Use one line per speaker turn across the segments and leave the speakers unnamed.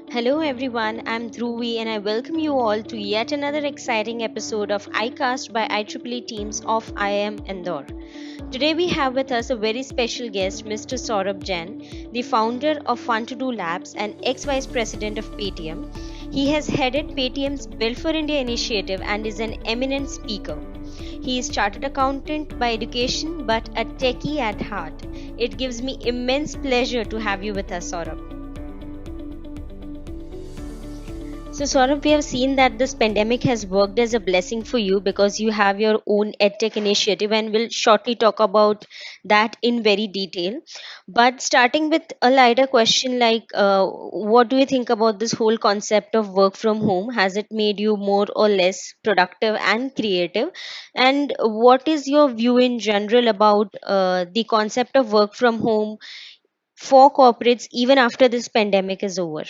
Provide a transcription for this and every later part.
Hello everyone, I'm Dhruvi and I welcome you all to yet another exciting episode of iCast by IEEE teams of IIM Indore. Today we have with us a very special guest, Mr. Saurabh Jain, the founder of Fun to Do Labs and ex-vice president of Paytm. He has headed Paytm's Build for India initiative and is an eminent speaker. He is chartered accountant by education but a techie at heart. It gives me immense pleasure to have you with us, Saurabh. So, Saurabh, we have seen that this pandemic has worked as a blessing for you because you have your own EdTech initiative, and we'll shortly talk about that in very detail. But starting with a lighter question like, what do you think about this whole concept of work from home? Has it made you more or less productive and creative? And what is your view in general about the concept of work from home for corporates even after this pandemic is over?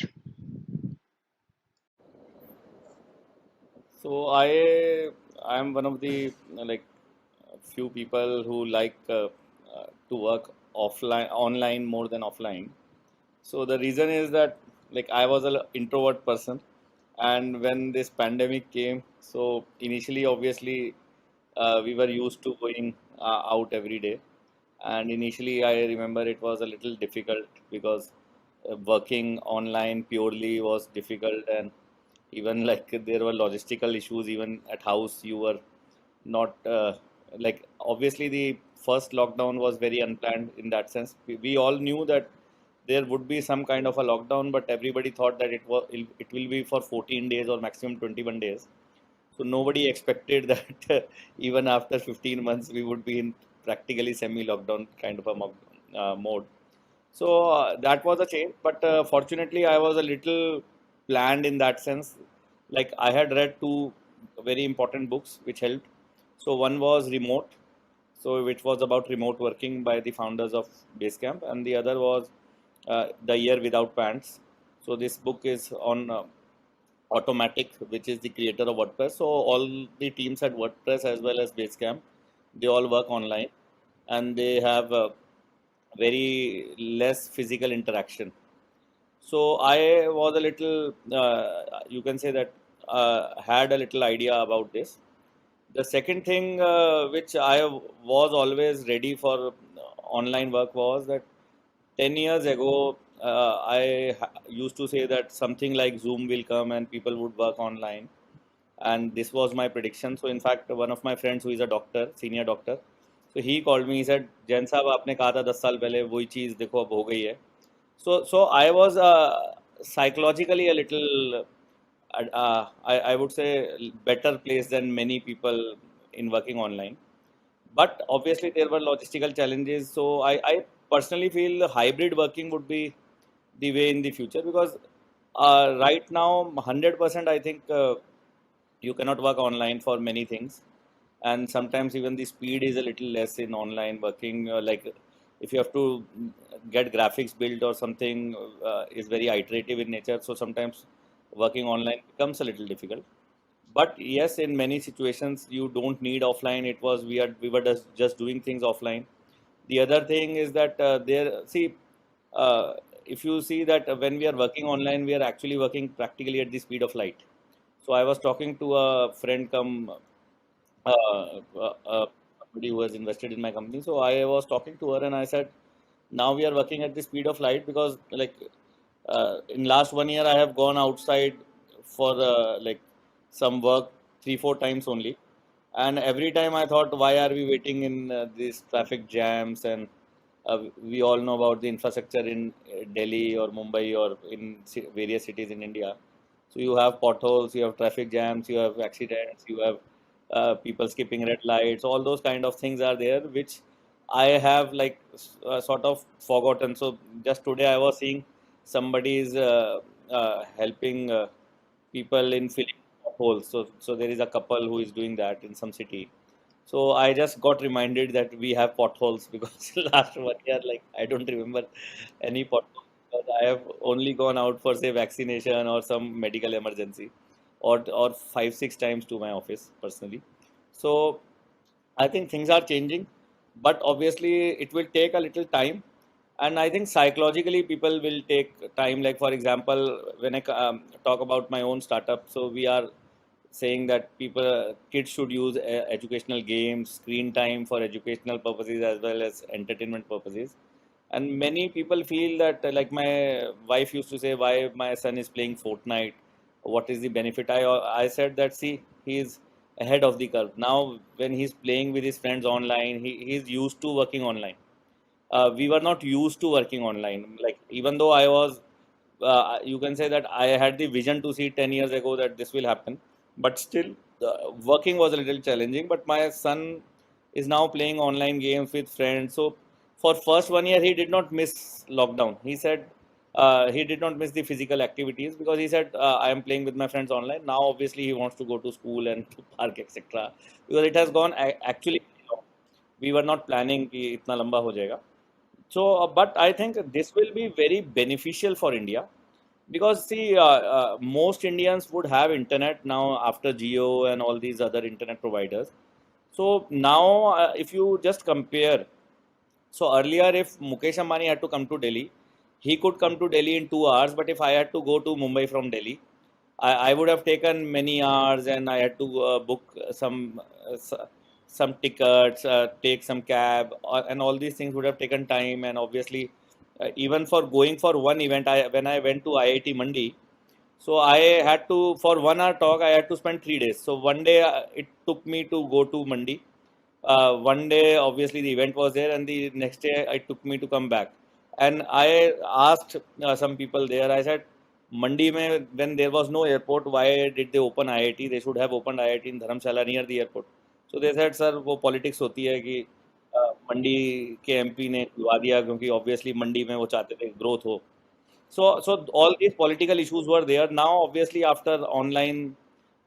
So I am one of the few people who like to work offline online more than offline. So the reason is that I was an introvert person, and when this pandemic came, so initially obviously we were used to going out every day, and initially I remember it was a little difficult because working online purely was difficult, and even there were logistical issues even at house. You were not obviously the first lockdown was very unplanned in that sense. We all knew that there would be some kind of a lockdown, but everybody thought that it will be for 14 days or maximum 21 days. So nobody expected that even after 15 months we would be in practically semi-lockdown kind of a mode. So that was a change, but fortunately I was a little planned in that sense. Like I had read two very important books which helped. So one was Remote, so which was about remote working by the founders of Basecamp, and the other was The Year Without Pants. So this book is on Automatic, which is the creator of WordPress. So all the teams at WordPress as well as Basecamp, they all work online, and they have very less physical interaction. So I was a little, you can say that had a little idea about this. The second thing which I was always ready for online work was that 10 years ago, used to say that something like Zoom will come and people would work online. And this was my prediction. So, in fact, one of my friends who is a doctor, senior doctor, so he called me, he said, "Jain साहब आपने कहा था 10 साल पहले वही चीज़ देखो अब हो गई है." So I was psychologically a little, I would say, better placed than many people in working online. But obviously, there were logistical challenges. So I personally feel hybrid working would be the way in the future because right now, 100% I think you cannot work online for many things, and sometimes even the speed is a little less in online working. Like if you have to get graphics built or something is very iterative in nature, so sometimes working online becomes a little difficult. But yes, in many situations you don't need offline. We were just doing things offline. The other thing is that uh, if you see that when we are working online, we are actually working practically at the speed of light. So I was talking to a friend come somebody who has invested in my company. So I was talking to her and I said, now we are working at the speed of light because in last 1 year I have gone outside for some work 3 4 times only, and every time I thought, why are we waiting in these traffic jams? And we all know about the infrastructure in Delhi or Mumbai or in various cities in India. So you have potholes, you have traffic jams, you have accidents, you have people skipping red lights. All those kind of things are there, which I have sort of forgotten. So just today I was seeing somebody is helping people in filling potholes. So there is a couple who is doing that in some city. So I just got reminded that we have potholes because last 1 year, I don't remember any potholes because I have only gone out for say vaccination or some medical emergency, or 5 6 times to my office personally. So I think things are changing, but obviously it will take a little time. And I think psychologically people will take time. Like for example, when I talk about my own startup, so we are saying that kids should use educational games, screen time for educational purposes as well as entertainment purposes. And many people feel that, like my wife used to say, why my son is playing Fortnite, what is the benefit? I said that, see, he is ahead of the curve now. When he's playing with his friends online, he's used to working online. We were not used to working online. Like, even though I was, you can say that I had the vision to see 10 years ago that this will happen, but still, working was a little challenging. But my son is now playing online games with friends. So, for first 1 year, he did not miss lockdown. He said he did not miss the physical activities because he said, I am playing with my friends online. Now, obviously, he wants to go to school and to park, etc. Because it has gone actually. We were not planning कि इतना लंबा हो जाएगा. So, but I think this will be very beneficial for India because, see, most Indians would have internet now after Jio and all these other internet providers. So now, if you just compare, so earlier, if Mukesh Ambani had to come to Delhi, he could come to Delhi in 2 hours. But if I had to go to Mumbai from Delhi, I would have taken many hours, and I had to book some tickets, take some cab, and all these things would have taken time. And obviously, even for going for one event, when I went to IIT Mandi, so I had to, for 1 hour talk, I had to spend 3 days. So one day it took me to go to Mandi. One day, obviously, the event was there, and the next day it took me to come back. And I asked some people there. I said, Mandi mein, when there was no airport, why did they open IIT? They should have opened IIT in Dharamshala near the airport. So they said, sir, वो politics होती है कि मंडी के MP ने खुलवा दिया क्योंकि obviously मंडी में वो चाहते थे growth हो. So all these political issues were there. Now, obviously, after online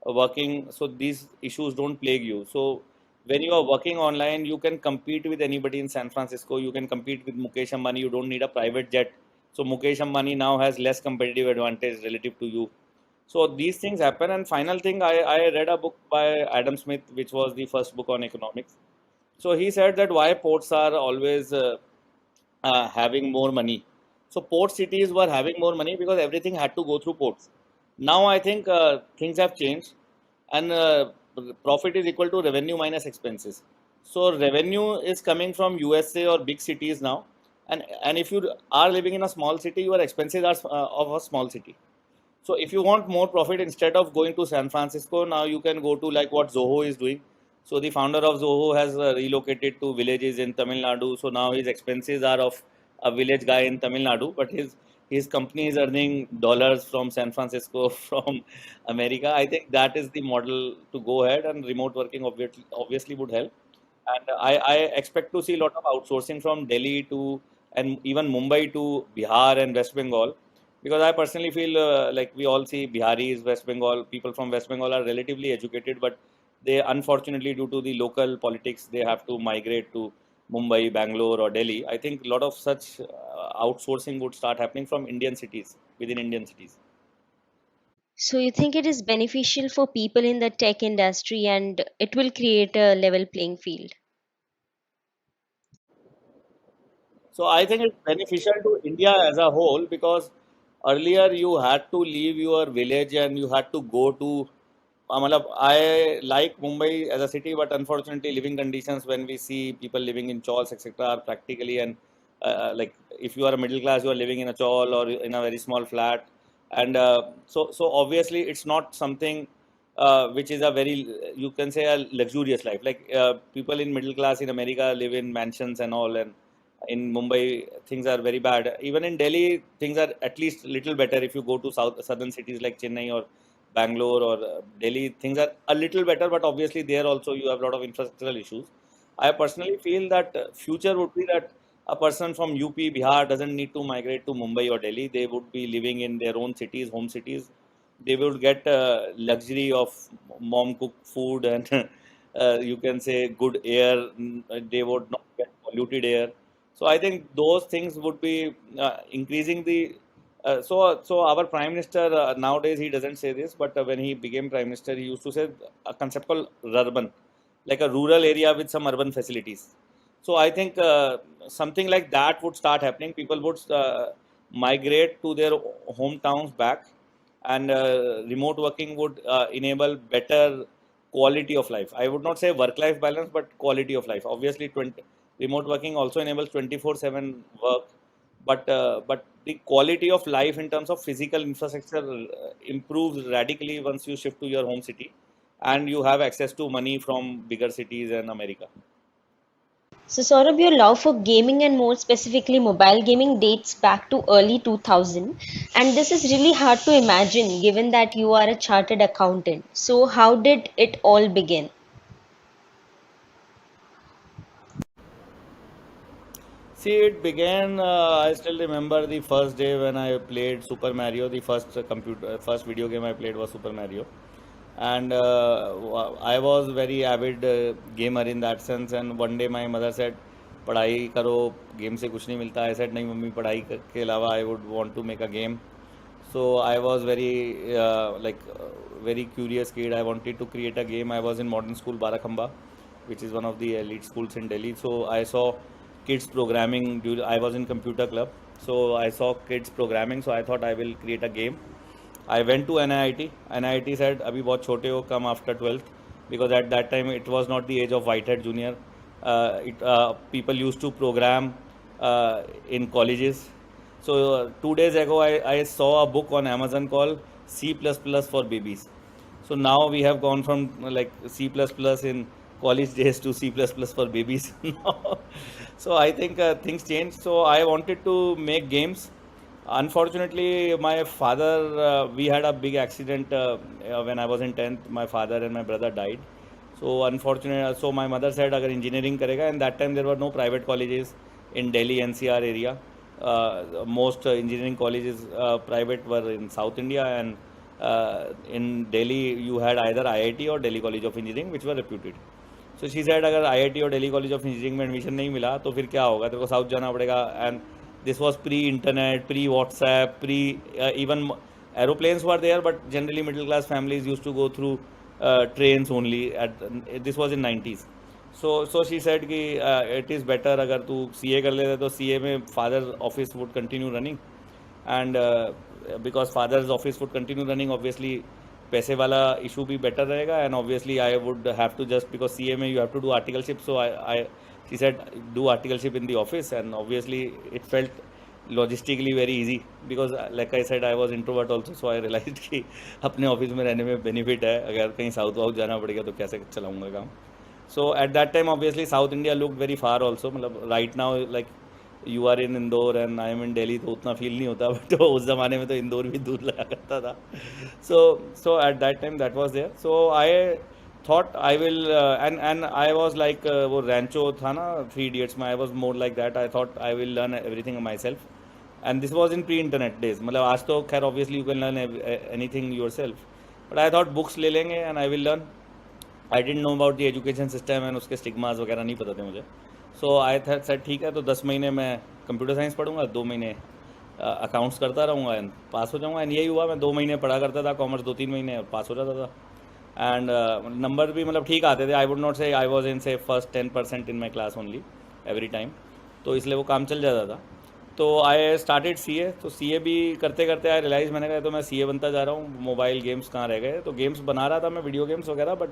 working, so these issues don't plague you. So when you are working online, you can compete with anybody in San Francisco. You can compete with Mukesh Ambani. You don't need a private jet. So Mukesh Ambani now has less competitive advantage relative to you. So these things happen. And final thing, I read a book by Adam Smith, which was the first book on economics. So he said that why ports are always having more money. So port cities were having more money because everything had to go through ports. Now I think things have changed, and profit is equal to revenue minus expenses. So revenue is coming from USA or big cities now, and if you are living in a small city, your expenses are of a small city. So if you want more profit, instead of going to San Francisco, now you can go to like what Zoho is doing. So the founder of Zoho has relocated to villages in Tamil Nadu. So now his expenses are of a village guy in Tamil Nadu, but his company is earning dollars from San Francisco, from America. I think that is the model to go ahead, and remote working obviously would help. And I expect to see a lot of outsourcing from Delhi to, and even Mumbai to Bihar and West Bengal, because I personally feel like we all see Biharis, West Bengal, people from West Bengal are relatively educated, but they, unfortunately, due to the local politics, they have to migrate to Mumbai, Bangalore, or Delhi. I think a lot of such outsourcing would start happening from Indian cities, within Indian cities.
So you think it is beneficial for people in the tech industry and it will create a level playing field?
So I think it's beneficial to India as a whole because earlier you had to leave your village and you had to go to. Matlab, I like Mumbai as a city, but unfortunately, living conditions when we see people living in chawls, etc., are practically, and like if you are a middle class, you are living in a chawl or in a very small flat, and so obviously it's not something which is a very, you can say, a luxurious life. Like people in middle class in America live in mansions and all, and in Mumbai things are very bad. Even in Delhi, things are at least little better. If you go to southern cities like Chennai or Bangalore or Delhi, things are a little better, but obviously there also you have a lot of infrastructural issues. I personally feel that future would be that a person from UP, Bihar doesn't need to migrate to Mumbai or Delhi. They would be living in their own cities, home cities. They would get luxury of mom cooked food and you can say good air. They would not get polluted air. So I think those things would be increasing the. So our prime minister nowadays he doesn't say this, but when he became prime minister, he used to say a concept called urban, like a rural area with some urban facilities. So I think something like that would start happening. People would migrate to their hometowns back, and remote working would enable better quality of life. I would not say work-life balance, but quality of life. Obviously, remote working also enables 24/7 work, but the quality of life in terms of physical infrastructure improves radically once you shift to your home city, and you have access to money from bigger cities in America.
So, Saurabh, your love for gaming and more specifically mobile gaming dates back to early 2000, and this is really hard to imagine given that you are a chartered accountant. So, how did it all begin?
See, it began. I still remember the first day when I played Super Mario. The first video game I played was Super Mario, and I was very avid gamer in that sense. And one day my mother said, "पढ़ाई करो, game से कुछ नहीं मिलता." I said, "नहीं mummy, पढ़ाई के अलावा I would want to make a game." So I was very curious kid. I wanted to create a game. I was in modern school Barakhamba, which is one of the elite schools in Delhi. So I saw kids programming. I was in computer club, so I saw kids programming. So I thought I will create a game. I went to NIT. NIT said, "अभी बहुत छोटे हो, come after 12th," because at that time it was not the age of Whitehead Junior. People used to program in colleges. So 2 days ago, I saw a book on Amazon called C++ for babies. So now we have gone from like C++ in college days to C++ for babies. So I think things changed. So I wanted to make games. Unfortunately, my father, we had a big accident when I was in 10th. My father and my brother died. So unfortunately, so my mother said, "अगर engineering करेगा," and that time there were no private colleges in Delhi NCR area. Most engineering colleges private were in South India, and in Delhi you had either IIT or Delhi College of Engineering, which were reputed. So she said, अगर IIT और Delhi College of Engineering में admission नहीं मिला तो फिर क्या होगा, तेरे को साउथ जाना पड़ेगा. And this was pre-internet, pre-WhatsApp, even aeroplanes were there, but generally middle class families used to go through trains only. This was in 90s. So she said कि it is better अगर तू CA कर लेता तो CA में father office would continue running, and because father's office would continue running, obviously पैसे वाला issue भी better रहेगा, and obviously I would have to, just because CA में you have to do articleship, so I she said do articleship in the office, and obviously it felt logistically very easy because like I said I was introvert also, so I realized कि अपने office में रहने में benefit है, अगर कहीं south वाउथ जाना पड़ेगा तो कैसे चलाऊंगा काम. So at that time obviously South India looked very far also. मतलब right now like you are in Indore and I am in Delhi, तो उतना फील नहीं होता, बट उस ज़माने में तो इंदौर भी दूर लगा करता था. So at that time that was there. So I thought I will and I was like वो rancho था ना Three Idiots में, I was more like that. I thought I will learn everything myself, and this was in pre-internet days. मतलब आज तो खैर obviously you can learn anything yourself, but I thought books ले लेंगे and I will learn. I don't know about the education system and उसके stigmas वगैरह नहीं पता थे मुझे. सो आई सेड ठीक है, तो 10 महीने मैं कंप्यूटर साइंस पढ़ूंगा, 2 महीने अकाउंट्स करता रहूँगा एंड पास हो जाऊँगा. एंड यही हुआ, मैं 2 महीने पढ़ा करता था कॉमर्स, 2-3 महीने और पास हो जाता था. एंड नंबर भी मतलब ठीक आते थे. आई वुड नॉट से आई वॉज इन से first 10% in my class only every time, तो इसलिए वो काम चल जाता था. तो आई स्टार्टेड CA. तो CA भी करते करते आई रियलाइज़, मैंने कहा तो मैं CA बनता जा रहा हूँ, मोबाइल गेम्स कहाँ रह गए. तो गेम्स बना रहा था मैं, वीडियो गेम्स वगैरह, but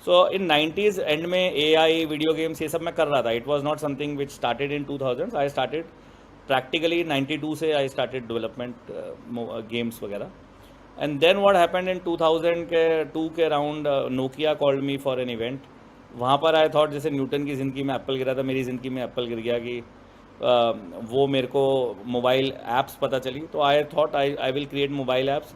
so in 90s and में AI वीडियो गेम्स ये सब मैं कर रहा था. It was not something which started in 2000. I started practically 92 से आई स्टार्टेड डेवलपमेंट गेम्स वगैरह. And then what happened in 2002 के around, Nokia called me for an event. वहाँ पर आई थॉट जैसे न्यूटन की ज़िंदगी में एप्पल गिरा था, मेरी ज़िंदगी में एप्पल गिर गया कि वो मेरे को मोबाइल ऐप्स पता चली. तो आई thought I will create mobile apps.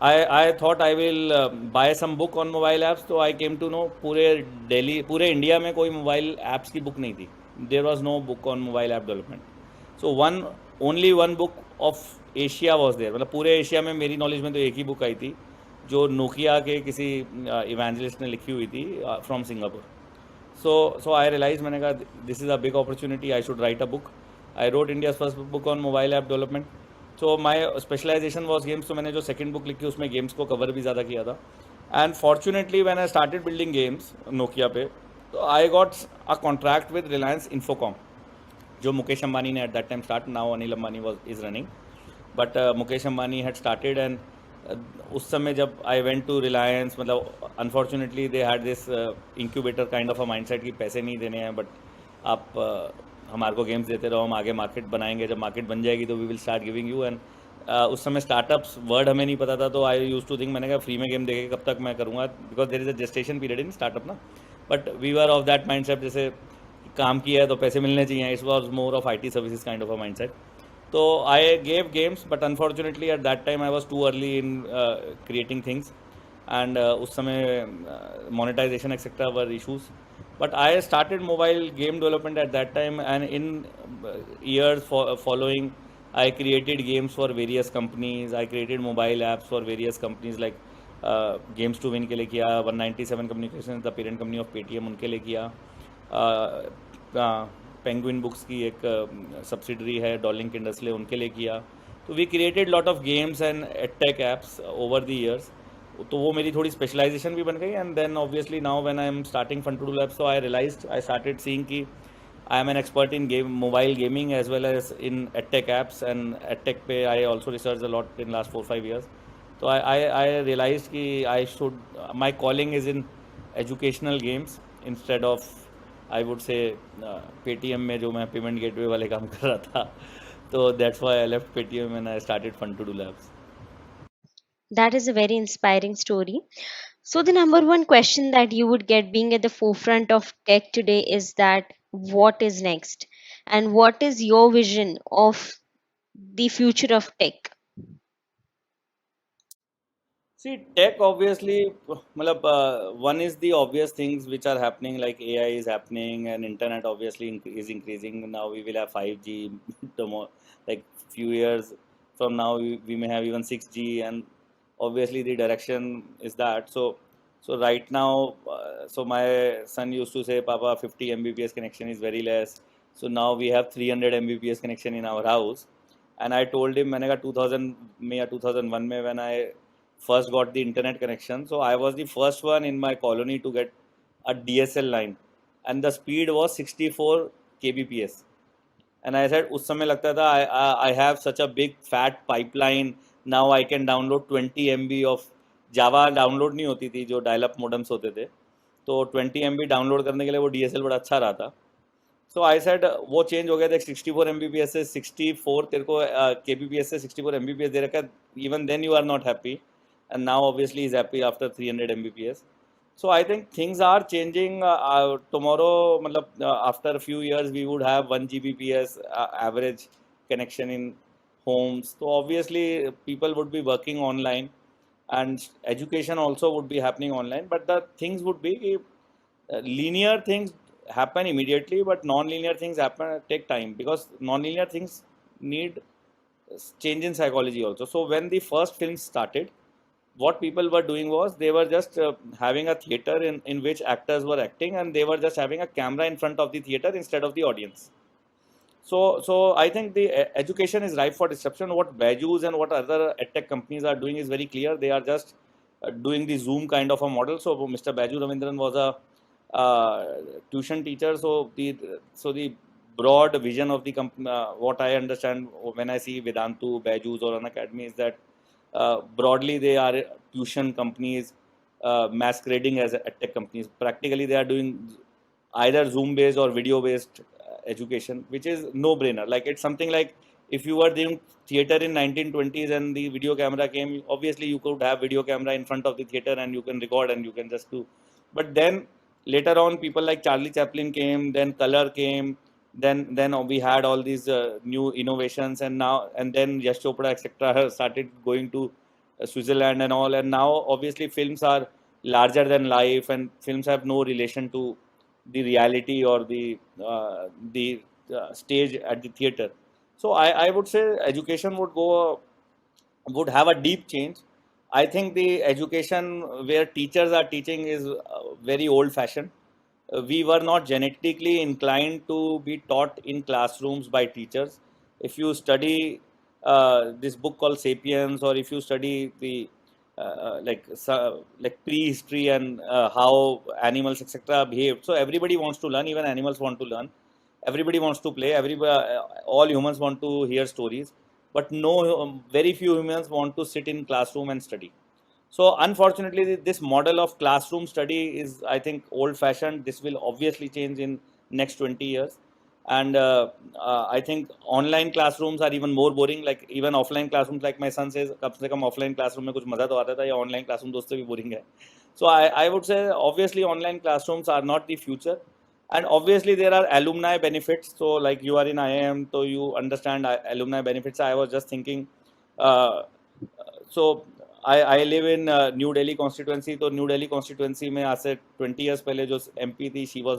I thought I will buy some book on mobile apps. तो I came to know पूरे इंडिया में कोई मोबाइल ऐप्स की बुक नहीं थी. There was no book on mobile app development. So only one book of Asia was there. मतलब पूरे Asia में मेरी नॉलेज में तो एक ही बुक आई थी जो नोकिया के किसी इवेंजलिस्ट ने लिखी हुई थी from Singapore. So I realized, मैंने कहा this is a big opportunity, I should write a book. I wrote India's first book on mobile app development. So my specialization was games. तो मैंने जो सेकंड बुक लिखी उसमें games को cover भी ज़्यादा किया था. And fortunately when I started building games Nokia पे, So I got a contract with Reliance Infocom, जो मुकेश अंबानी ने at that time start. Now Anil Ambani was is running, but Mukesh Ambani had started, and उस समय जब I went to Reliance, मतलब unfortunately they had this incubator kind of a mindset कि पैसे नहीं देने हैं, but आप हमारे को गेम्स देते रहो, हम आगे मार्केट बनाएंगे, जब मार्केट बन जाएगी तो we will start giving you. And उस समय स्टार्टअप्स वर्ड हमें नहीं पता था, तो आई यूज टू थिंक, मैंने कहा फ्री में गेम देके कब तक मैं करूँगा, because there is a gestation period in startup ना. But we were of that mind set, जैसे काम किया है तो पैसे मिलने चाहिए. It was more of IT services kind of a mind set. तो I gave games, but unfortunately at that time I was too early in creating things, and उस समय monetization etc were issues. But I started mobile game development at that time, and in years following, I created games for various companies. I created mobile apps for various companies like Games to Win के लिए किया, 197 Communications the parent company of Paytm, उनके लिए किया. Penguin books की एक subsidiary है Dowling किंडर्सले, उनके लिए किया. तो we created lot of games and tech apps over the years. तो वो मेरी थोड़ी स्पेशलाइजेशन भी बन गई. And then obviously now when I am starting fun to do labs, so I realized, I started seeing कि I am an expert in mobile gaming as well as in edtech apps, and edtech पे I also researched a lot in last 4-5 years. So I realized कि I should, my calling is in educational games instead of, I would say, Paytm में जो मैं payment gateway वाले काम कर रहा था. तो that's why I left Paytm and I started Fun to Do Labs.
That is a very inspiring story. So, the number one question that you would get being at the forefront of tech today is that what is next? And what is your vision of the future of tech?
See, tech obviously, मतलब, one is the obvious things which are happening, like AI is happening, and internet obviously is increasing. Now we will have 5G, tomorrow, like few years from now we may have even 6G, and obviously the direction is that. So right now, so my son used to say, Papa, 50 Mbps connection is very less. So now we have 300 Mbps connection in our house. And I told him, मैंने कहा 2000 में या 2001 में, when I first got the internet connection, so I was the first one in my colony to get a DSL line, and the speed was 64 kbps. And I said, उस समय लगता था I have such a big fat pipeline, now I can download 20 MB of Java. Download नहीं होती थी, जो dial up मोडम्स होते थे, तो 20 MB डाउनलोड करने के लिए वो DSL बड़ा अच्छा रहा था. सो आई सेड वो चेंज हो गया था, 64 MBPS से 64 तेरे को kbps से 64 MBPS दे रखा है. Even then you are not happy, and now obviously is happy after 300 MBPS. So I think things are changing. Tomorrow, मतलब, after a few years, we would have 1 Gbps average connection in homes. So obviously, people would be working online, and education also would be happening online. But the things would be linear things happen immediately, but non-linear things happen take time, because non-linear things need change in psychology also. So when the first films started, what people were doing was they were just having a theater in which actors were acting, and they were just having a camera in front of the theater instead of the audience. So I think the education is ripe for disruption. What Byju's and what other edtech companies are doing is very clear. They are just doing the Zoom kind of a model. So Mr. Byju Ravindran was a tuition teacher. So the broad vision of the company, what I understand when I see Vedantu, Byju's or an academy, is that broadly they are tuition companies masquerading as tech companies. Practically, they are doing either Zoom based or video based education, which is no brainer. Like, it's something like, if you were doing theater in 1920s and the video camera came, obviously you could have video camera in front of the theater and you can record and you can just do. But then later on, people like Charlie Chaplin came, then color came, then we had all these new innovations, and then Yash Chopra etc. started going to Switzerland and all, and now obviously films are larger than life, and films have no relation to the reality or the stage at the theater. So I would say education would have a deep change. I think the education where teachers are teaching is very old fashioned. We were not genetically inclined to be taught in classrooms by teachers. If you study this book called Sapiens, or if you study the like prehistory and how animals etc. behaved. So everybody wants to learn. Even animals want to learn. Everybody wants to play. Everybody, all humans want to hear stories, but no, very few humans want to sit in classroom and study. So unfortunately, this model of classroom study is, I think, old-fashioned. This will obviously change in next 20 years. And I think online classrooms are even more boring. Like even offline classrooms, like my son says, कम से कम offline classroom में कुछ मजा तो आता था, या online classroom दोस्त भी boring है. So I would say obviously online classrooms are not the future. And obviously there are alumni benefits. So like you are in IIM, so you understand alumni benefits. I was just thinking, uh, so I live in new Delhi constituency. तो new Delhi constituency में आज से 20 years पहले जो MP थी, she was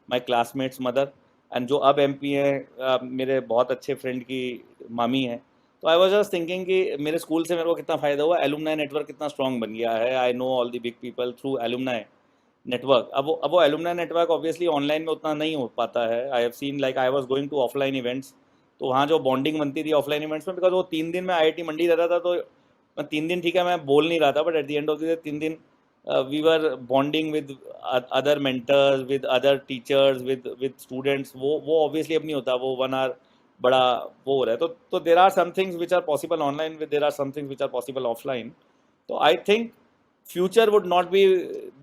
my classmates mother. And जो अब MP हैं, मेरे बहुत अच्छे फ्रेंड की मामी है. तो आई वाज जस्ट थिंकिंग कि मेरे स्कूल से मेरे को कितना फ़ायदा हुआ, एलुमनाई नेटवर्क कितना स्ट्रॉन्ग बन गया है. I know all the big people through alumni network. अब वो एलुमनाई नेटवर्क ऑब्वियसली ऑनलाइन में उतना नहीं हो पाता है. I have seen, like I was going to offline events, तो वहाँ जो बॉन्डिंग बनती थी ऑफलाइन इवेंट्स में, बिकॉज वो 3 दिन में आईआईटी मंडी रहता था. तो मैं 3 दिन ठीक है मैं बोल नहीं रहा था, but at the end of the 3 दिन we were bonding with other mentors, with other teachers, with students. वो ऑब्वियसली अब नहीं होता. वो 1 आवर बड़ा वो हो रहा है. तो there are some things which are possible online, with there are some things which are possible offline. तो I think future would not be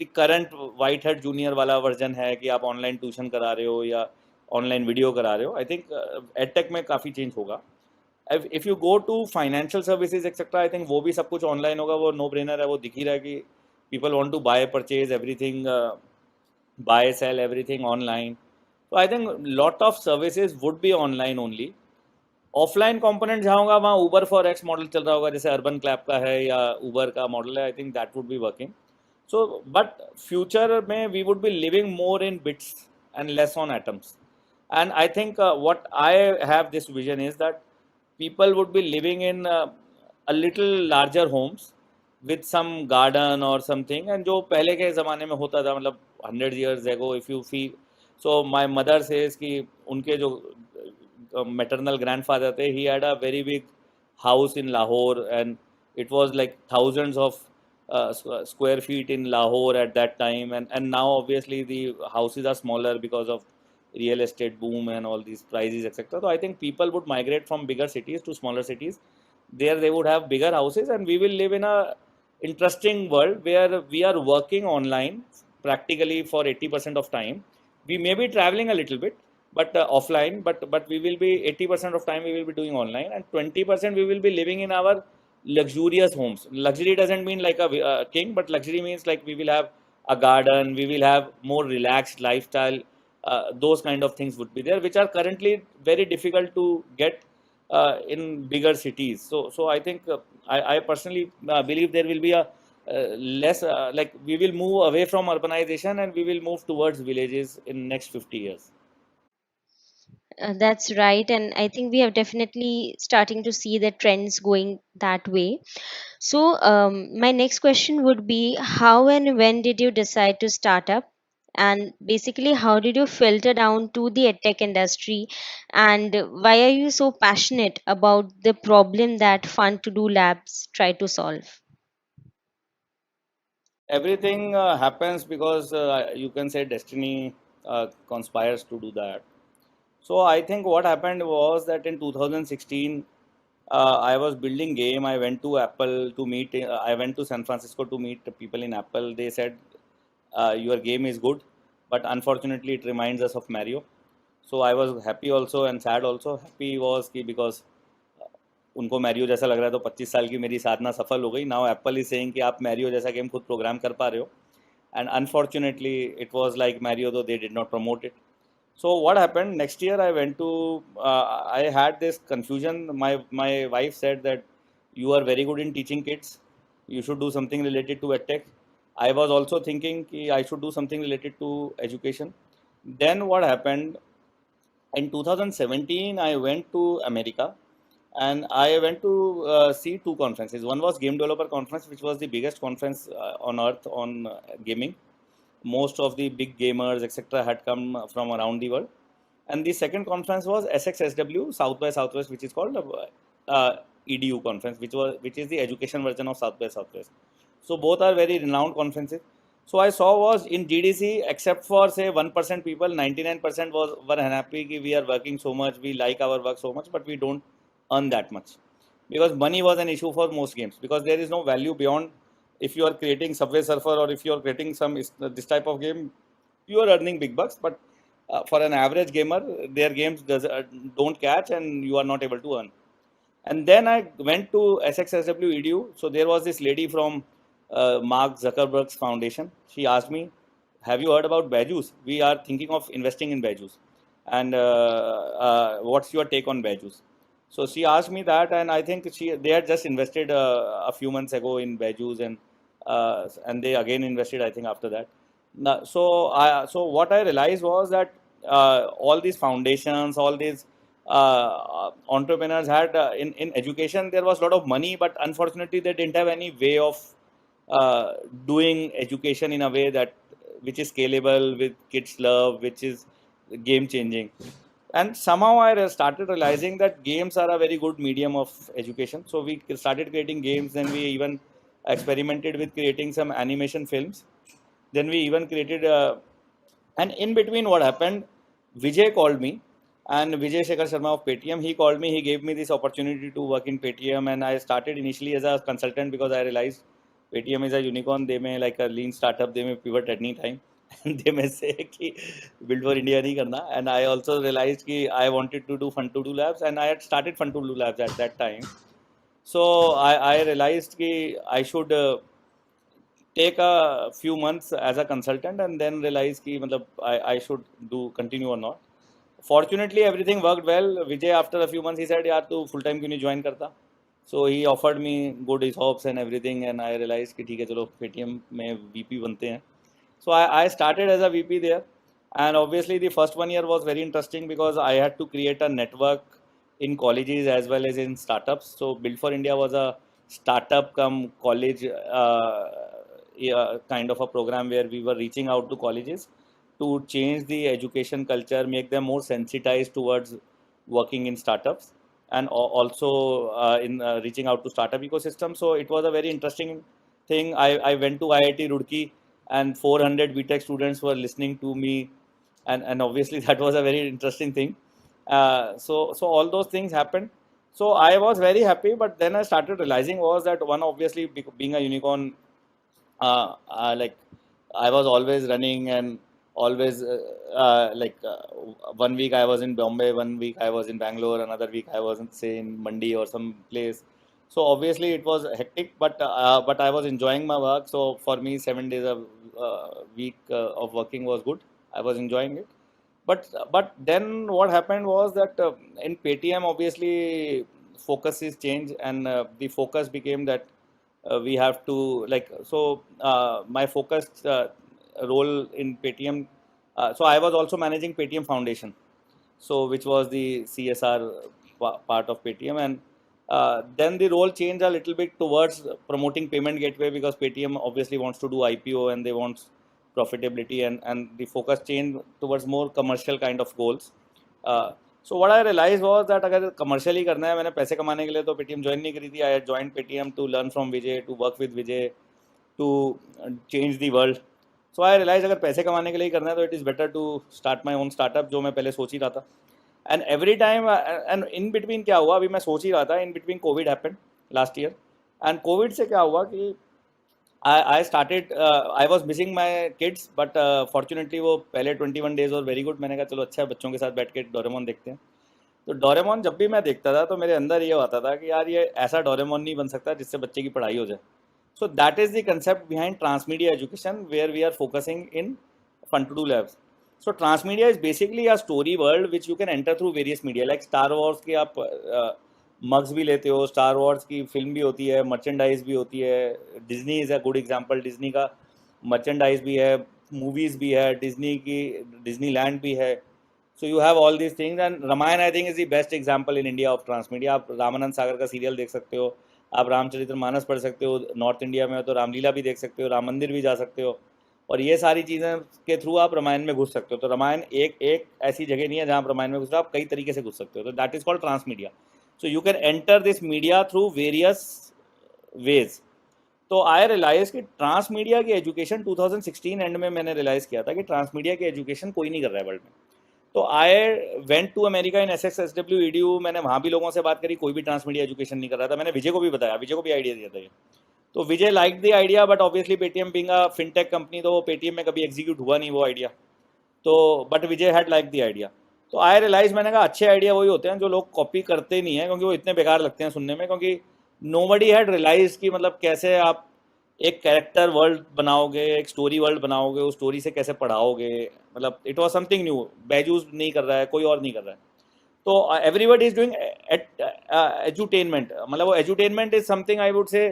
the current white hat junior वाला वर्जन है कि आप ऑनलाइन ट्यूशन करा रहे हो या online video करा रहे हो. आई थिंक एडटेक में काफ़ी चेंज होगा. If you go to financial services etcetera, I think वो भी सब कुछ ऑनलाइन होगा. वो नो ब्रेनर है. वो दिख ही रहा है कि people want to buy purchase everything, buy sell everything online. तो I think lot of services would be online only. Offline component जहाँ होगा वहाँ उबर फॉर एक्स मॉडल चल रहा होगा, जैसे अर्बन क्लैब का है या उबर का मॉडल है. I think that would be working. So but future में we would be living more in bits and less on atoms. And I think what I have this vision is that people would be living in a little larger homes with some garden or something. And जो पहले के ज़माने में होता था, मतलब 100 years ago, if you feel. So my mother says कि उनके जो maternal grandfather थे, he had a very big house in Lahore, and it was like thousands of square feet in Lahore at that time. And now obviously the houses are smaller because of real estate boom and all these prices etc. So I think people would migrate from bigger cities to smaller cities. There they would have bigger houses, and we will live in a interesting world where we are working online practically for 80% of time. We may be traveling a little bit, but offline, but we will be 80% of time we will be doing online, and 20% we will be living in our luxurious homes. Luxury doesn't mean like a king, but luxury means like we will have a garden, we will have more relaxed lifestyle. Those kind of things would be there, which are currently very difficult to get in bigger cities. So I think I personally believe there will be a less like we will move away from urbanization and we will move towards villages in next 50 years.
That's right, and I think we have definitely starting to see the trends going that way. So, my next question would be, how and when did you decide to start up? And basically, how did you filter down to the edtech industry? And why are you so passionate about the problem that Fun to Do Labs try to solve?
Everything happens because you can say destiny conspires to do that. So I think what happened was that in 2016, I was building game. I went to Apple to meet. I went to San Francisco to meet the people in Apple. They said, "Your game is good, but unfortunately, it reminds us of Mario." So I was happy also and sad also. Happy was कि because उनको Mario जैसा लग रहा है, तो 25 साल की मेरी साधना सफल हो गई. नाउ एप्पल इज सेइंग कि आप मैरियो जैसा गेम खुद प्रोग्राम कर पा रहे हो. And unfortunately it was like Mario, though they did not promote it. So what happened next year? I went to I had this confusion. My wife said that you are very good in teaching kids. You should do something related to edtech. I was also thinking कि I should do something related to education. Then what happened? In 2017, I went to America, and I went to see two conferences. One was Game Developer Conference, which was the biggest conference on earth on gaming. Most of the big gamers etc. had come from around the world. And the second conference was SXSW, South by Southwest, which is called EDU conference, which is the education version of South by Southwest. So both are very renowned conferences. So I saw was in GDC, except for say 1% people, 99% were unhappy कि we are working so much, we like our work so much, but we don't earn that much. Because money was an issue for most games, because there is no value beyond if you are creating Subway Surfer or if you are creating this type of game, you are earning big bucks, but for an average gamer, their games don't catch and you are not able to earn. And then I went to SXSW EDU. So there was this lady from Mark Zuckerberg's foundation. She asked me, "Have you heard about Bajus? We are thinking of investing in Bajus. And what's your take on Bajus?" So she asked me that, and I think they had just invested a few months ago in Bajus, and they again invested, I think, after that. Now, so what I realized was that all these foundations, all these entrepreneurs had in education, there was a lot of money, but unfortunately they didn't have any way of doing education in a way that which is scalable, with kids love, which is game changing. And somehow I started realizing that games are a very good medium of education. So we started creating games, and we even experimented with creating some animation films. Then we even created and in between what happened, Vijay called me, and Vijay Shekhar Sharma of Paytm, he called me, he gave me this opportunity to work in Paytm, and I started initially as a consultant because I realized Paytm is a unicorn, they may like a lean startup, they may pivot at any time. And they may say कि build for India नहीं करना, and I also realized कि I wanted to do Fun to Do Labs, and I had started Fun to Do Labs at that time. So I realized कि I should take a few months as a consultant and then realize कि मतलब I should do continue or not. Fortunately, everything worked well. Vijay, after a few months, he said, "यार तू full time क्यों नहीं join करता?" So he offered me good ESOPs and everything, and I realized कि ठीक है चलो Paytm में VP बनते हैं. So I started as a VP there, and obviously the first 1 year was very interesting because I had to create a network in colleges as well as in startups. So Build for India was a startup come college kind of a program where we were reaching out to colleges to change the education culture, make them more sensitized towards working in startups, and also in reaching out to startup ecosystem. So it was a very interesting thing. I went to IIT Roorkee, and 400 BTech students were listening to me, and obviously that was a very interesting thing. So all those things happened. So I was very happy, but then I started realizing was that one, obviously being a unicorn, like I was always running and always 1 week I was in Bombay, 1 week I was in Bangalore, another week I was in, say, in Mandi or some place. So obviously it was hectic, but I was enjoying my work. So for me, 7 days a week of working was good. I was enjoying it. But then what happened was that in Paytm, obviously focus is changed, and the focus became that we have to like so my focused role in Paytm. So I was also managing Paytm Foundation, so which was the CSR part of Paytm, and then the role changed a little bit towards promoting payment gateway because Paytm obviously wants to do IPO and they want profitability, and the focus changed towards more commercial kind of goals. So what I realized was that अगर commercially करना है मैंने पैसे कमाने के लिए तो Paytm join नहीं करी थी. I had joined Paytm to learn from Vijay, to work with Vijay, to change the world. So I realized अगर पैसे कमाने के लिए ही करना है तो it is better to start my own startup, जो मैं पहले सोच ही रहा था. And every time and in between क्या हुआ, अभी मैं सोच ही रहा था, in between COVID happened last year, and COVID से क्या हुआ कि I started I was missing my kids, but fortunately वो पहले 21 days और very good, मैंने कहा चलो अच्छा है बच्चों के साथ बैठ के डोरेमोन देखते हैं. तो डोरेमोन जब भी मैं देखता था तो मेरे अंदर ये आता था कि यार ये ऐसा डोरेमोन नहीं बन सकता जिससे बच्चे की पढ़ाई हो जाए. So that is the concept behind transmedia education, where we are focusing in Fun to Do Labs. So transmedia is basically a story world which you can enter through various media. Like Star Wars के आप mugs भी लेते हो, star Wars की film भी होती है, merchandise भी होती है. Disney is a good example, Disney का मर्चेंडाइज भी है, मूवीज़ भी है, डिज्नी की डिज्नी लैंड भी है. So you have all these things, and Ramayan I think is the best example in India of transmedia. आप रामानंद सागर का सीरियल देख सकते हो, आप रामचरित्र मानस पढ़ सकते हो, नॉर्थ इंडिया में हो तो रामलीला भी देख सकते हो, राम मंदिर भी जा सकते हो, और ये सारी चीज़ें के थ्रू आप रामायण में घुस सकते हो. तो रामायण एक एक ऐसी जगह नहीं है जहाँ आप रामायण में घुस रहे हो, आप कई तरीके से घुस सकते हो. तो that is called transmedia. So you can enter this media through various ways. तो आई रियलाइज कि ट्रांस मीडिया की एजुकेशन 2016 एंड में मैंने रियलाइज़ किया था कि ट्रांस मीडिया की एजुकेशन कोई नहीं कर रहा है वर्ल्ड में। तो I went to America in SXSW EDU। मैंने वहाँ भी लोगों से बात करी, कोई भी ट्रांस मीडिया एजुकेशन नहीं कर रहा था। मैंने विजय को भी बताया, विजय को भी आइडिया दिया था ये। तो Vijay like the idea, but obviously Paytm being a fintech company, तो पेटीएम में कभी एग्जीक्यूट हुआ नहीं वो आइडिया। तो but Vijay had like the idea. तो आई रियलाइज, मैंने कहा अच्छे आइडिया वही होते हैं जो लोग कॉपी करते नहीं है, क्योंकि वो इतने बेकार लगते हैं सुनने में। क्योंकि नो बडी हैड रियलाइज कि मतलब कैसे आप एक कैरेक्टर वर्ल्ड बनाओगे, एक स्टोरी वर्ल्ड बनाओगे, उस स्टोरी से कैसे पढ़ाओगे। मतलब it was something new, Byju's नहीं कर रहा है, कोई और नहीं कर रहा है। तो एवरीबडी इज डूइंग एजुटेनमेंट। मतलब वो edutainment is something I would से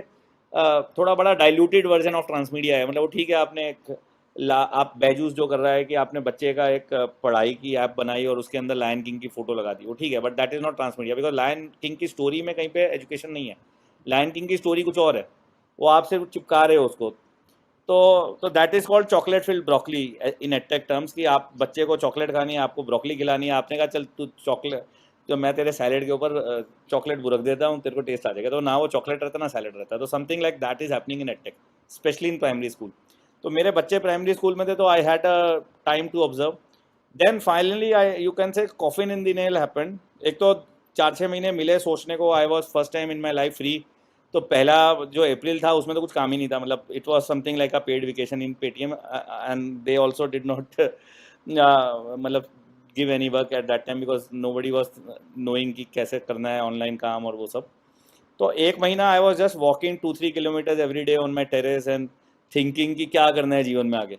थोड़ा बड़ा डाइल्यूटेड वर्जन ऑफ ट्रांसमीडिया है। मतलब वो ठीक है, आपने एक आप बैजूस जो कर रहा है कि आपने बच्चे का एक पढ़ाई की ऐप बनाई और उसके अंदर लायन किंग की फोटो लगा दी, वो ठीक है, but that is not transmedia, because Lion King की स्टोरी में कहीं पे एजुकेशन नहीं है। लायन किंग की स्टोरी कुछ और है, वो आप सिर्फ चिपका रहे हो उसको। तो that is called chocolate field broccoli in edtech terms, कि आप बच्चे को चॉकलेट खानी है, आपको ब्रोकली खिलानी है। आपने कहा चल तू चॉकलेट, जो मैं तेरे सैलेड के ऊपर चॉकलेट बुरक देता हूँ, तेरे को टेस्ट आ जाएगा। तो ना वो चॉकलेट रहता ना सैलेड रहता। तो something like that is happening in edtech, specially in primary school. तो मेरे बच्चे प्राइमरी स्कूल में थे, तो I had a time to observe. Then finally I you can say coffin in the nail happened. एक तो 4-6 महीने मिले सोचने को। I was first time in my life free. तो पहला जो अप्रैल था उसमें तो कुछ काम ही नहीं था। मतलब it was something like a paid vacation in Paytm, and they also did not मतलब give any work at that time, because nobody was knowing कि कैसे करना है ऑनलाइन काम और वो सब। तो एक महीना I was just walking 2-3 kilometres every day on my terrace and thinking कि क्या करना है जीवन में आगे।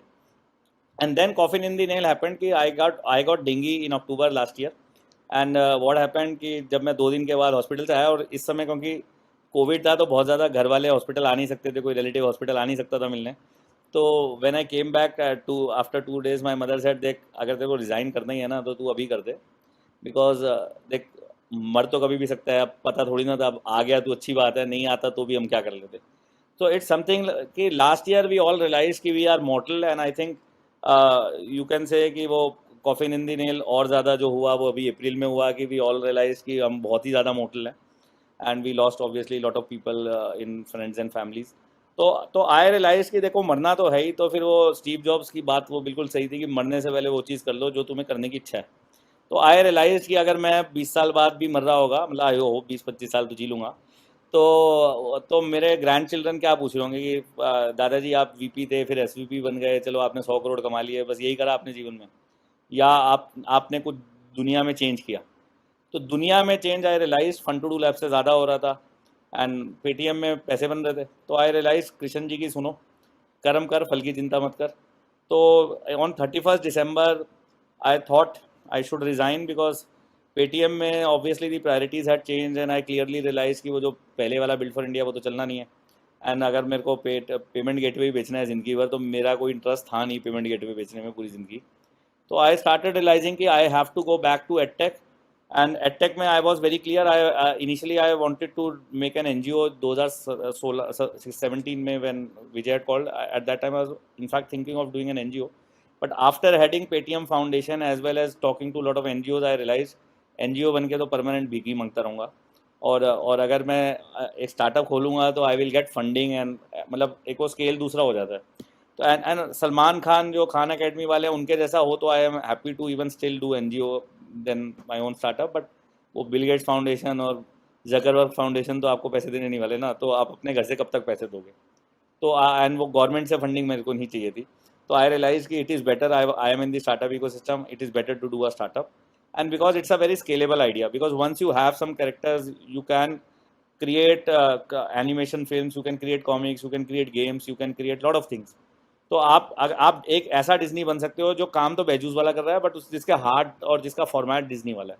And then coffin in the nail happened कि I got dengue in October last year। And what happened कि जब मैं 2 दिन के बाद हॉस्पिटल से आया, और इस समय क्योंकि कोविड था तो बहुत ज़्यादा घर वाले हॉस्पिटल आ नहीं सकते थे, कोई रिलेटिव हॉस्पिटल आ नहीं सकता था मिलने। तो when I came back to after 2 days, my mother said देख, अगर तेरे को रिज़ाइन करना ही है ना तो तू अभी कर दे, बिकॉज देख मर तो कभी भी सकता है, अब पता थोड़ी ना था। अब आ गया तो अच्छी बात है, नहीं आता तो भी हम क्या कर लेते। तो इट्स समथिंग कि last year we all realise कि we are mortal, and I think you can say कि वो कॉफिन इन दी नेल और ज़्यादा जो हुआ वो अभी अप्रैल में हुआ, कि वी ऑल रियलाइज कि हम बहुत ही ज़्यादा मॉर्टल हैं। And we lost obviously lot of people in friends and families. तो आई रियलाइज कि देखो मरना तो है ही। तो फिर वो स्टीव जॉब्स की बात वो बिल्कुल सही थी कि मरने से पहले वो चीज़ कर लो जो तुम्हें करने की इच्छा है। तो आई रियलाइज कि अगर मैं 20 साल बाद भी मर रहा होगा, मतलब आई हो 20-25 साल तो जी लूँगा, तो मेरे ग्रैंड चिल्ड्रन क्या पूछ रहे होंगे कि दादाजी आप VP थे, फिर SVP बन गए, चलो आपने 100 करोड़ कमा लिए, बस यही करा आपने जीवन में, या आपने कुछ दुनिया में चेंज किया। तो दुनिया में change I realize fun to do lab से ज़्यादा हो रहा था, एंड पेटीएम में पैसे बन रहे थे। तो आई रियलाइज कृष्ण जी की सुनो, कर्म कर फल की चिंता मत कर। तो on 31 December I thought I should resign, because Paytm में obviously the priorities had change, and I clearly realise कि वो जो पहले वाला बिल्ड फॉर इंडिया वो तो चलना नहीं है। एंड अगर मेरे को पेमेंट गेटवे ही बेचना है ज़िंदगी भर, तो मेरा कोई इंटरेस्ट था नहीं पेमेंट गेटवे बेचने में पूरी ज़िंदगी। तो आई स्टार्टेड रियलाइजिंग कि I have to go back to edtech. And edtech में I was very clear. I initially I wanted to make an NGO 2017 में, when Vijay had called at that time I was in fact thinking of doing an NGO, but after heading Paytm Foundation as well as talking to a lot of NGOs, I realized NGO बन के तो permanent भीख ही मांगता रहूँगा। और अगर मैं एक स्टार्टअप खोलूँगा तो I will get funding, and मतलब एक वो स्केल दूसरा हो जाता है। तो एंड सलमान खान जो खान अकेडमी वाले हैं उनके जैसा हो तो I am happy to even still do NGO then my own startup. But वो बिल गेट्स फाउंडेशन और जकरबर्ग फाउंडेशन तो आपको पैसे देने नहीं वाले ना, तो आप अपने घर से कब तक पैसे दोगे। तो एंड वो गवर्नमेंट से फंडिंग मेरे को नहीं चाहिए थी। तो आई रियलाइज कि it is better, I am in the startup ecosystem, it is better to do a startup. And because it's a very scalable idea, because once you have some characters you can create animation films, you can create comics, you can create games, you can create lot of things। तो आप एक ऐसा Disney बन सकते हो जो काम तो बैजूस वाला कर रहा है, बट जिसके हार्ट और जिसका फॉर्मेट डिज्नी वाला है।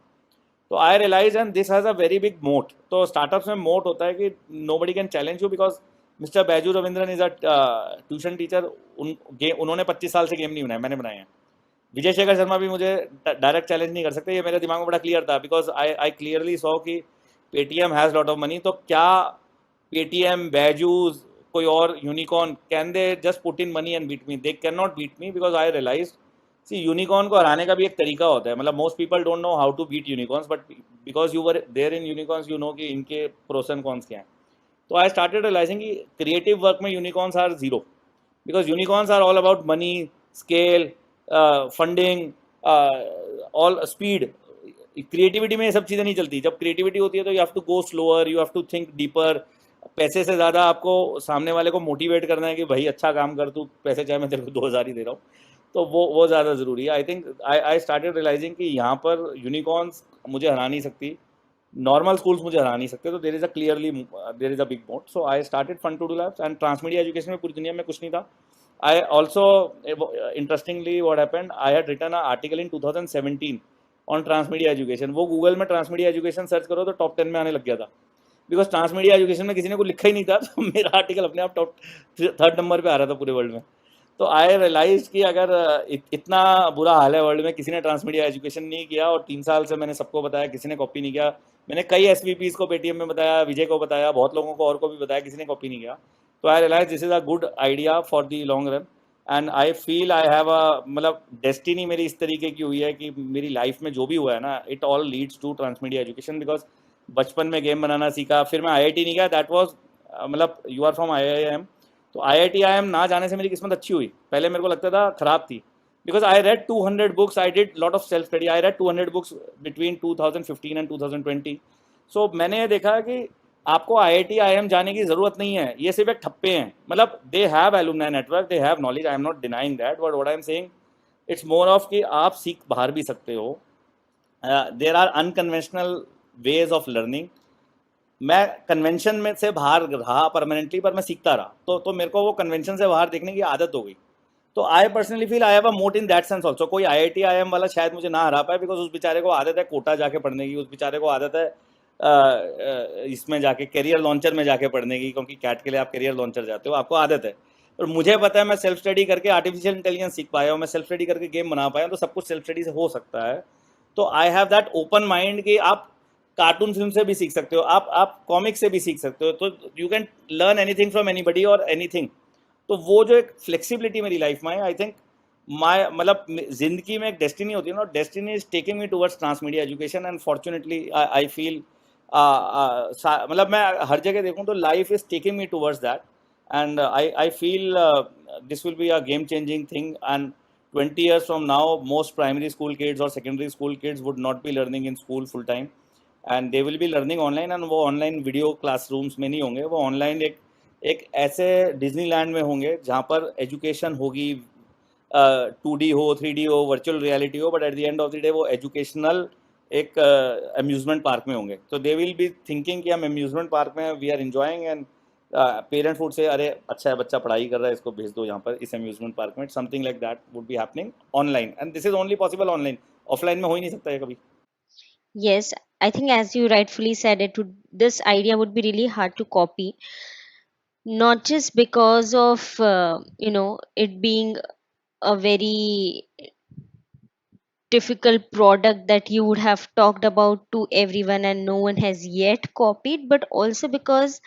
तो I realise and this has a very big moat. तो स्टार्टअप्स में मोट होता है कि nobody can challenge you, because mister Byju Raveendran is a tuition teacher. उन्होंने 25 साल से गेम नहीं बनाए, मैंने बनाए हैं। विजय शेखर शर्मा भी मुझे डायरेक्ट चैलेंज नहीं कर सकते, ये मेरे दिमाग में बड़ा क्लियर था, बिकॉज आई क्लियरली सॉ कि Paytm has lot of money. तो क्या पेटीएम, बैजूज, कोई और unicorn, can they just put in money and beat me? They can not beat me, because I realize see unicorn को हराने का भी एक तरीका होता है। मतलब most people don't know how to beat unicorns, but because you were there in unicorns you know कि इनके प्रोस एंड कॉन्स क्या हैं। तो आई स्टार्टेड रियलाइजिंग कि क्रिएटिव वर्क में unicorns are zero, because unicorns are all about money, scale, funding, all speed. Creativity में ये सब चीज़ें नहीं चलती। जब क्रिएटिविटी होती है तो you have to go slower, you have to think deeper. पैसे से ज़्यादा आपको सामने वाले को मोटिवेट करना है कि भाई अच्छा काम कर, तू पैसे चाहे मैं तेरे को 2,000 ही दे रहा हूँ, तो वो ज़्यादा ज़रूरी है। I think I started realising कि यहाँ पर यूनिकॉर्न्स मुझे हरा नहीं सकती, नॉर्मल स्कूल्स मुझे हरा नहीं सकते, तो there is a clearly there is a big moat. So I started Fun to do labs and transmedia education में पूरी दुनिया में कुछ नहीं था। I also interestingly what happened, I had written a article in 2017 on transmedia education. वो Google में transmedia education search करो तो टॉप 10 में आने लग गया था, बिकॉज ट्रांसमीडिया एजुकेशन में किसी ने कुछ लिखा ही नहीं था, तो मेरा आर्टिकल अपने आप टॉप 3rd नंबर पे आ रहा था पूरे वर्ल्ड में। तो आई रियलाइज कि अगर इतना बुरा हाल है वर्ल्ड में, किसी ने ट्रांसमीडिया एजुकेशन नहीं किया, और 3 साल से मैंने सबको बताया, किसी ने कॉपी नहीं किया। मैंने कई एसवीपीज को पेटीएम में बताया, विजय को बताया, बहुत लोगों को और को भी बताया, किसी ने कॉपी नहीं किया। तो I realise this is a good idea for the long run, and I feel I have a मतलब डेस्टिनी मेरी इस तरीके की हुई है कि मेरी लाइफ में जो भी हुआ है ना, it all leads to transmedia education. Because बचपन में गेम बनाना सीखा, फिर मैं आईआईटी नहीं गया, दैट वाज मतलब यू आर फ्रॉम आईआईएम, तो IIT IIM ना जाने से मेरी किस्मत अच्छी हुई। पहले मेरे को लगता था खराब थी, because I read 200 books, I did lot of self study, I read 200 books between 2015 and 2020। सो मैंने ये देखा कि आपको IIT IIM जाने की ज़रूरत नहीं है, ये सिर्फ एक ठप्पे हैं। मतलब they have alumni network, they have knowledge, I am not denying that, but what I am saying, it's more of कि आप सीख बाहर भी सकते हो। There are unconventional ways of learning. मैं कन्वेंशन में से बाहर रहा परमानेंटली, पर मैं सीखता रहा, तो मेरे को वो कन्वेंशन से बाहर देखने की आदत हो गई। तो I personally feel I have अ मोट इन दैट सेंस ऑल्सो। कोई IIT IIM वाला शायद मुझे ना हरा पाए, बिकॉज उस बेचारे को आदत है कोटा जाके पढ़ने की, उस बेचारे को आदत है इसमें जाके करियर लॉन्चर में जाके पढ़ने की, क्योंकि कैट के लिए आप करियर लॉन्चर जाते हो, आपको आदत है। और मुझे पता है मैं सेल्फ स्टडी करके आर्टिफिशियल इंटेलिजेंस सीख पाया हूँ, मैं सेल्फ स्टडी करके गेम बना पाया हूँ, तो सब कुछ सेल्फ स्टडी से हो सकता है। तो I have that open mind कि आप कार्टून फिल्म से भी सीख सकते हो, आप कॉमिक से भी सीख सकते हो, तो you can learn anything from anybody और एनीथिंग। तो वो जो एक फ्लेक्सिबिलिटी मेरी लाइफ में है, आई थिंक माय मतलब जिंदगी में एक डेस्टिनी होती है ना, destiny is taking me towards transmedia education, and fortunately I feel मतलब मैं हर जगह देखूं तो life is taking me towards that, and I feel this will be a game changing thing. And 20 years from now, most primary school kids or secondary school kids would not be learning in school full time, and they विल be learning online. And वो online video classrooms में नहीं होंगे, वो online एक ऐसे Disneyland में होंगे जहाँ पर एजुकेशन होगी, 2D हो, 3D हो, वर्चुअल रियलिटी हो, but at the end of the day वो एजुकेशनल एक अम्यूजमेंट पार्क में होंगे। तो दे विल बी थिंकिंग कि हम अम्यूजमेंट पार्क में we are enjoying, and parents would say अरे अच्छा है बच्चा पढ़ाई कर रहा है, इसको भेज दो यहाँ पर इस अम्यूजमेंट पार्क में। Something like that would be happening online, and this is only possible online, offline में हो ही नहीं सकता है कभी।
Yes, I think as you rightfully said, this idea would be really hard to copy, not just because of it being a very difficult product that you would have talked about to everyone and no one has yet copied, but also because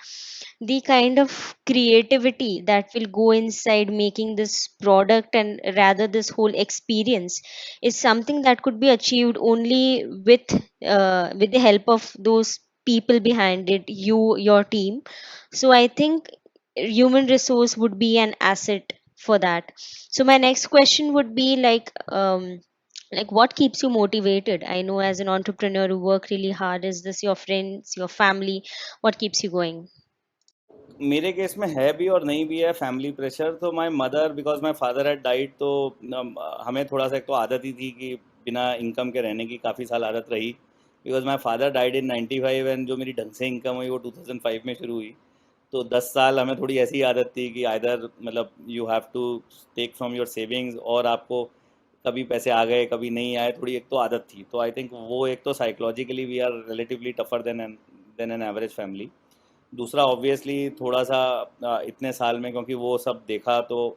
the kind of creativity that will go inside making this product and rather this whole experience is something that could be achieved only with the help of those people behind it, your team. So I think human resource would be an asset for that. So my next question would be like what keeps you motivated? I know as an entrepreneur you work really hard. Is this your friends, your family? What keeps you going?
मेरे case में है भी और नहीं भी है family pressure. तो my mother, because my father had died, तो हमें थोड़ा सा एक तो आदत ही थी कि बिना इनकम के रहने की, काफ़ी साल आदत रही। Because my father died in 95, and जो मेरी ढंग से इनकम हुई वो 2005 में शुरू हुई। तो 10 साल हमें थोड़ी ऐसी आदत थी कि आइदर मतलब you have to take from your savings, और आपको कभी पैसे आ गए कभी नहीं आए, थोड़ी एक तो आदत थी। तो आई थिंक वो एक तो psychologically we are relatively tougher than an average family. दूसरा ऑब्वियसली थोड़ा सा इतने साल में क्योंकि वो सब देखा, तो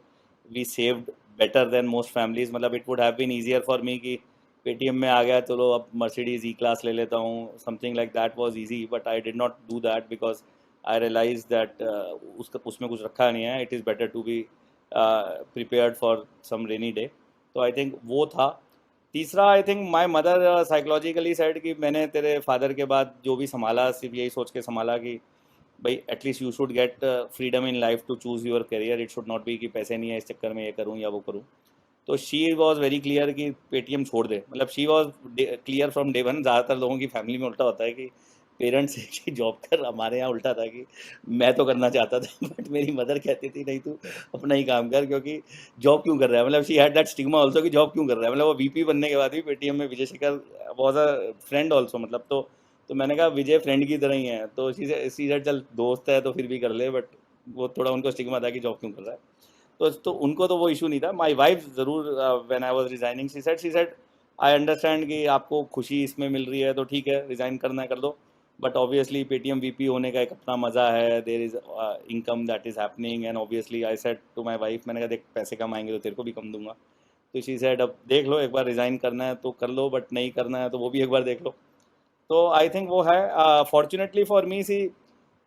we saved better than most families. मतलब it would have been easier for me कि पेटीएम में आ गया, चलो अब मर्सिडीज E क्लास ले लेता हूँ, something like that was easy, but I did not do that because I realise that उसका उसमें कुछ रखा नहीं है। It is better to be prepared for some rainy day. तो आई थिंक वो था। तीसरा, I think my mother psychologically said कि मैंने तेरे फादर के बाद जो भी संभाला सिर्फ यही सोच के संभाला कि भाई at least you should get freedom in life to choose your career, it should not be कि पैसे नहीं है इस चक्कर में ये करूँ या वो करूँ। तो शी वॉज वेरी क्लियर कि पेटीएम छोड़ दे, मतलब she was clear from day one. ज़्यादातर लोगों की फैमिली में उल्टा होता है कि पेरेंट्स की जॉब कर, हमारे यहाँ उल्टा था कि मैं तो करना चाहता था बट मेरी मदर कहती थी नहीं तू अपना ही काम कर, क्योंकि जॉब क्यों कर रहा है, मतलब she had that stigma also कि जॉब क्यों कर रहा है। मतलब वो वीपी बनने के बाद भी पेटीएम में Vijay Shekhar was a friend also, मतलब तो मैंने कहा विजय फ्रेंड की तरह ही है, तो शी सेड चल दोस्त है तो फिर भी कर ले, बट वो थोड़ा उनको स्टिग्मा था कि जॉब क्यों कर रहा है। तो उनको तो वो इशू नहीं था। माई वाइफ ज़रूर, when I was resigning she said I understand कि आपको खुशी इसमें मिल रही है तो ठीक है, रिज़ाइन करना है कर दो, बट ऑब्वियसली पेटीएम वीपी होने का एक अपना मज़ा है, there is income that is happening, and obviously I said to my wife, मैंने कहा देख पैसे कम आएंगे तो तेरे को भी कम दूंगा। तो शी सेड अब देख लो, एक बार रिज़ाइन करना है तो कर लो, बट नहीं करना है तो वो भी एक बार देख लो। तो आई थिंक वो है, फॉर्चुनेटली फॉर मी सी,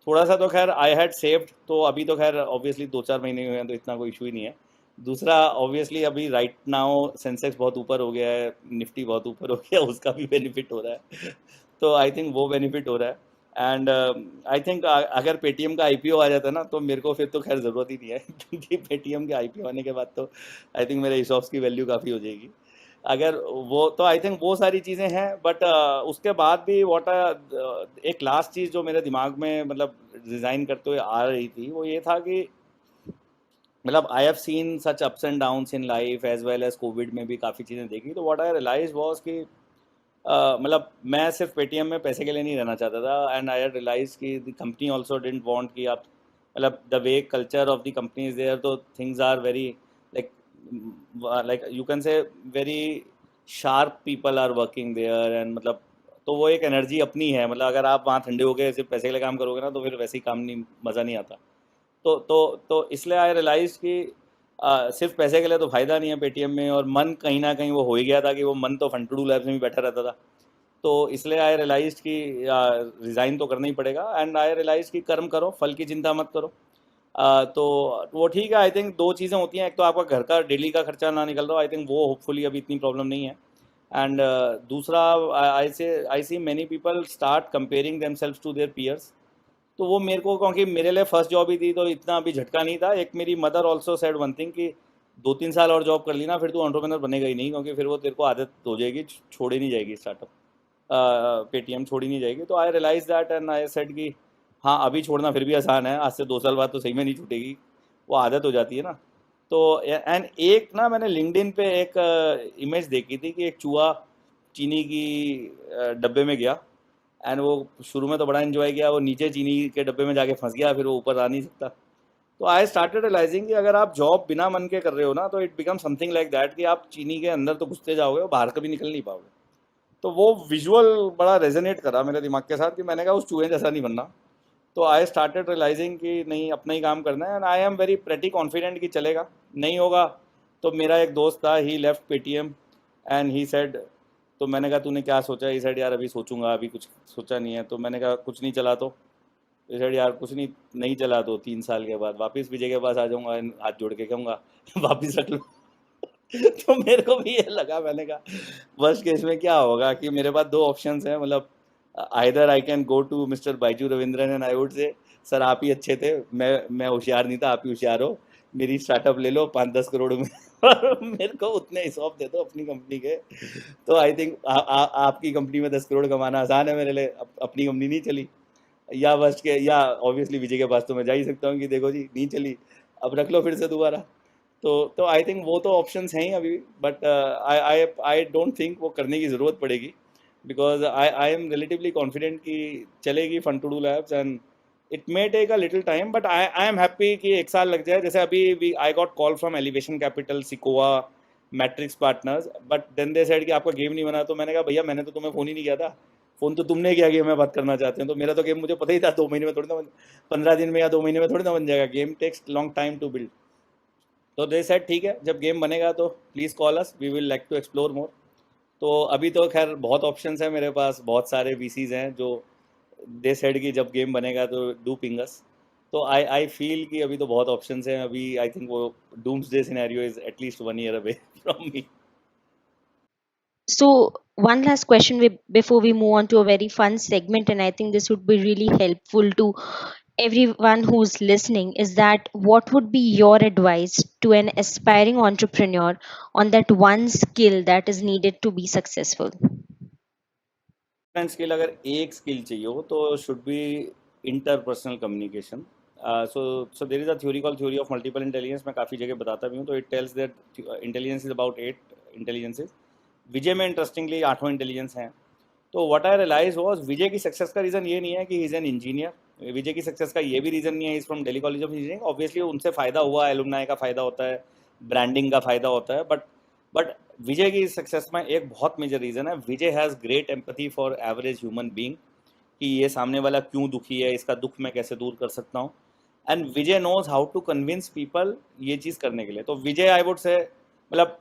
थोड़ा सा तो खैर आई हैड सेव्ड, तो अभी तो खैर ऑब्वियसली 2-4 महीने हुए हैं तो इतना कोई इशू ही नहीं है। दूसरा ऑब्वियसली अभी राइट नाउ सेंसेक्स बहुत ऊपर हो गया है, निफ्टी बहुत ऊपर हो गया है, उसका भी बेनिफिट हो रहा है तो आई थिंक वो बेनिफिट हो रहा है। एंड आई थिंक अगर पेटीएम का आईपीओ आ जाता ना तो मेरे को फिर तो खैर ज़रूरत ही नहीं है क्योंकि पेटीएम के आईपीओ आने के बाद तो आई थिंक मेरे हिसाब की वैल्यू काफ़ी हो जाएगी। अगर वो तो आई थिंक वो सारी चीज़ें हैं, बट उसके बाद भी एक लास्ट चीज़ जो मेरे दिमाग में मतलब रिज़ाइन करते हुए आ रही थी वो ये था कि मतलब I have seen such ups and downs in life as well as Covid में भी काफ़ी चीज़ें देखी, तो व्हाट आई रियलाइज वाज कि मतलब मैं सिर्फ पेटीएम में पैसे के लिए नहीं रहना चाहता था, एंड आई रियलाइज कि the company also didn't want कि आप मतलब the way culture of the company is there, तो things are very like like you can say very sharp people are working there, and मतलब तो वो एक energy अपनी है, मतलब अगर आप वहाँ ठंडे होके सिर्फ पैसे के लिए काम करोगे ना तो फिर वैसे ही काम नहीं, मज़ा नहीं आता। तो इसलिए आई रियलाइज कि सिर्फ पैसे के लिए तो फ़ायदा नहीं है पेटीएम में, और मन कहीं ना कहीं वो हो ही गया था कि वो मन तो फंटूडू लैब्स में भी बैठा रहता था। तो इसलिए आई रियलाइज कि रिज़ाइन तो करना ही पड़ेगा, एंड आई रियलाइज कि कर्म करो, फल की चिंता मत करो। तो वो ठीक है। आई थिंक दो चीज़ें होती हैं, एक तो आपका घर का डेली का खर्चा ना निकल रहा हो, आई थिंक वो होपफुली अभी इतनी प्रॉब्लम नहीं है। एंड दूसरा, I see many people start comparing themselves to their peers. तो वो मेरे को, क्योंकि मेरे लिए फर्स्ट जॉब ही थी तो इतना अभी झटका नहीं था। एक मेरी mother also said one thing कि 2-3 साल और जॉब कर ली ना फिर तू एंटरप्रेन्योर बनेगा ही नहीं, क्योंकि फिर वो तेरे को आदत हो जाएगी, छोड़ ही नहीं जाएगी स्टार्टअप, पेटीएम छोड़ी नहीं जाएगी। तो I realise that and I said कि हाँ अभी छोड़ना फिर भी आसान है, आज से 2 साल बाद तो सही में नहीं छूटेगी, वो आदत हो जाती है ना। तो एंड एक ना मैंने लिंक्डइन पे एक इमेज देखी थी कि एक चूहा चीनी की डब्बे में गया, एंड वो शुरू में तो बड़ा एंजॉय किया, वो नीचे चीनी के डब्बे में जाके फंस गया, फिर वो ऊपर आ नहीं सकता। तो आई स्टार्टेड रियलाइजिंग कि अगर आप जॉब बिना मन के कर रहे हो ना तो it become something like that कि आप चीनी के अंदर तो घुसते जाओगे और बाहर कभी निकल नहीं पाओगे। तो वो विजुअल बड़ा रेजोनेट करा मेरे दिमाग के साथ कि मैंने कहा उस चूहे जैसा नहीं बनना। तो आई स्टार्टेड रियलाइजिंग कि नहीं, अपना ही काम करना है, and I am very pretty confident कि चलेगा। नहीं होगा तो मेरा एक दोस्त था, he left Paytm and he said, तो मैंने कहा तूने क्या सोचा, ही सेड यार अभी सोचूंगा, अभी कुछ सोचा नहीं है। तो मैंने कहा कुछ नहीं चला तो, he said यार कुछ नहीं, नहीं चला तो 3 साल के बाद वापस विजय के पास आ जाऊंगा, हाथ जोड़ के कहूँगा वापस रख लो तो मेरे को भी ये लगा, मैंने कहा वर्स्ट केस में क्या होगा कि मेरे पास दो ऑप्शंस हैं, मतलब either I can go to mister Byju Raveendran and I would say sir आप ही अच्छे थे, मैं होशियार नहीं था, आप ही होशियार हो, मेरी स्टार्टअप ले लो 5-10 करोड़ में और मेरे को उतने हिसाब दे दो अपनी कंपनी के। तो आई थिंक आपकी कंपनी में 10 करोड़ कमाना आसान है मेरे लिए, अपनी कंपनी नहीं चली, या वर्स्ट के, या ऑब्वियसली विजय के पास तो मैं जा ही सकता हूँ कि देखो जी नहीं चली, अब रख लो फिर से दोबारा। तो आई थिंक वो तो ऑप्शंस हैं ही अभी, but I I I don't think वो करने की ज़रूरत पड़ेगी, because I am relatively confident कि चलेगी fun to do labs, and it may take a little time, but I am happy कि 1 साल लग जाए। जैसे अभी I got call from Elevation Capital, Sequoia, Matrix Partners, but then they said कि आपका गेम नहीं बना। तो मैंने कहा भैया मैंने तो तुम्हें फ़ोन ही नहीं किया था, फ़ोन तो तुमने किया गेम में बात करना चाहते हैं, तो मेरा तो गेम मुझे पता ही था 2 महीने में थोड़ी ना 15 दिन में या 2 महीने में थोड़ी ना बन जाएगा, game takes long time to build. तो दे सेड ठीक है, जब गेम बनेगा तो please call us, we will like to explore more. तो अभी तो खैर बहुत ऑप्शंस हैं मेरे पास, बहुत सारे वीसीज हैं जो दे सेड कि जब गेम बनेगा तो डू पिंगस। तो आई फील कि अभी तो बहुत ऑप्शंस हैं अभी, आई थिंक वो doomsday scenario is at least 1 year away from me.
So, one last question before we move on to a very fun segment, and I think this would be really helpful to everyone who's listening is that what would be your advice to an aspiring entrepreneur on that one skill that is needed to be successful?
Different skill अगर एक skill चाहिए हो तो should be interpersonal communication. So so there is a theory call theory of multiple intelligence. मैं काफ़ी जगह बताता भी हूँ. तो it tells that intelligence is about 8 intelligences. Vijay में इंटरेस्टिंगली 8वां इंटेलिजेंस है. तो what I realise was Vijay की सक्सेस का रीज़न ये नहीं है कि he is an engineer. Vijay की सक्सेस का ये भी रीज़न नहीं है is from Delhi college of engineering. Obviously उनसे फ़ायदा हुआ, एलुमनाई का फ़ायदा होता है, ब्रांडिंग का फ़ायदा होता है. बट विजय की सक्सेस में एक बहुत मेजर रीज़न है, Vijay has great empathy for average human being. कि ये सामने वाला क्यों दुखी है, इसका दुख मैं कैसे दूर कर सकता हूँ. And Vijay knows how to convince people ये चीज़ करने के लिए. तो विजय आई वुड से मतलब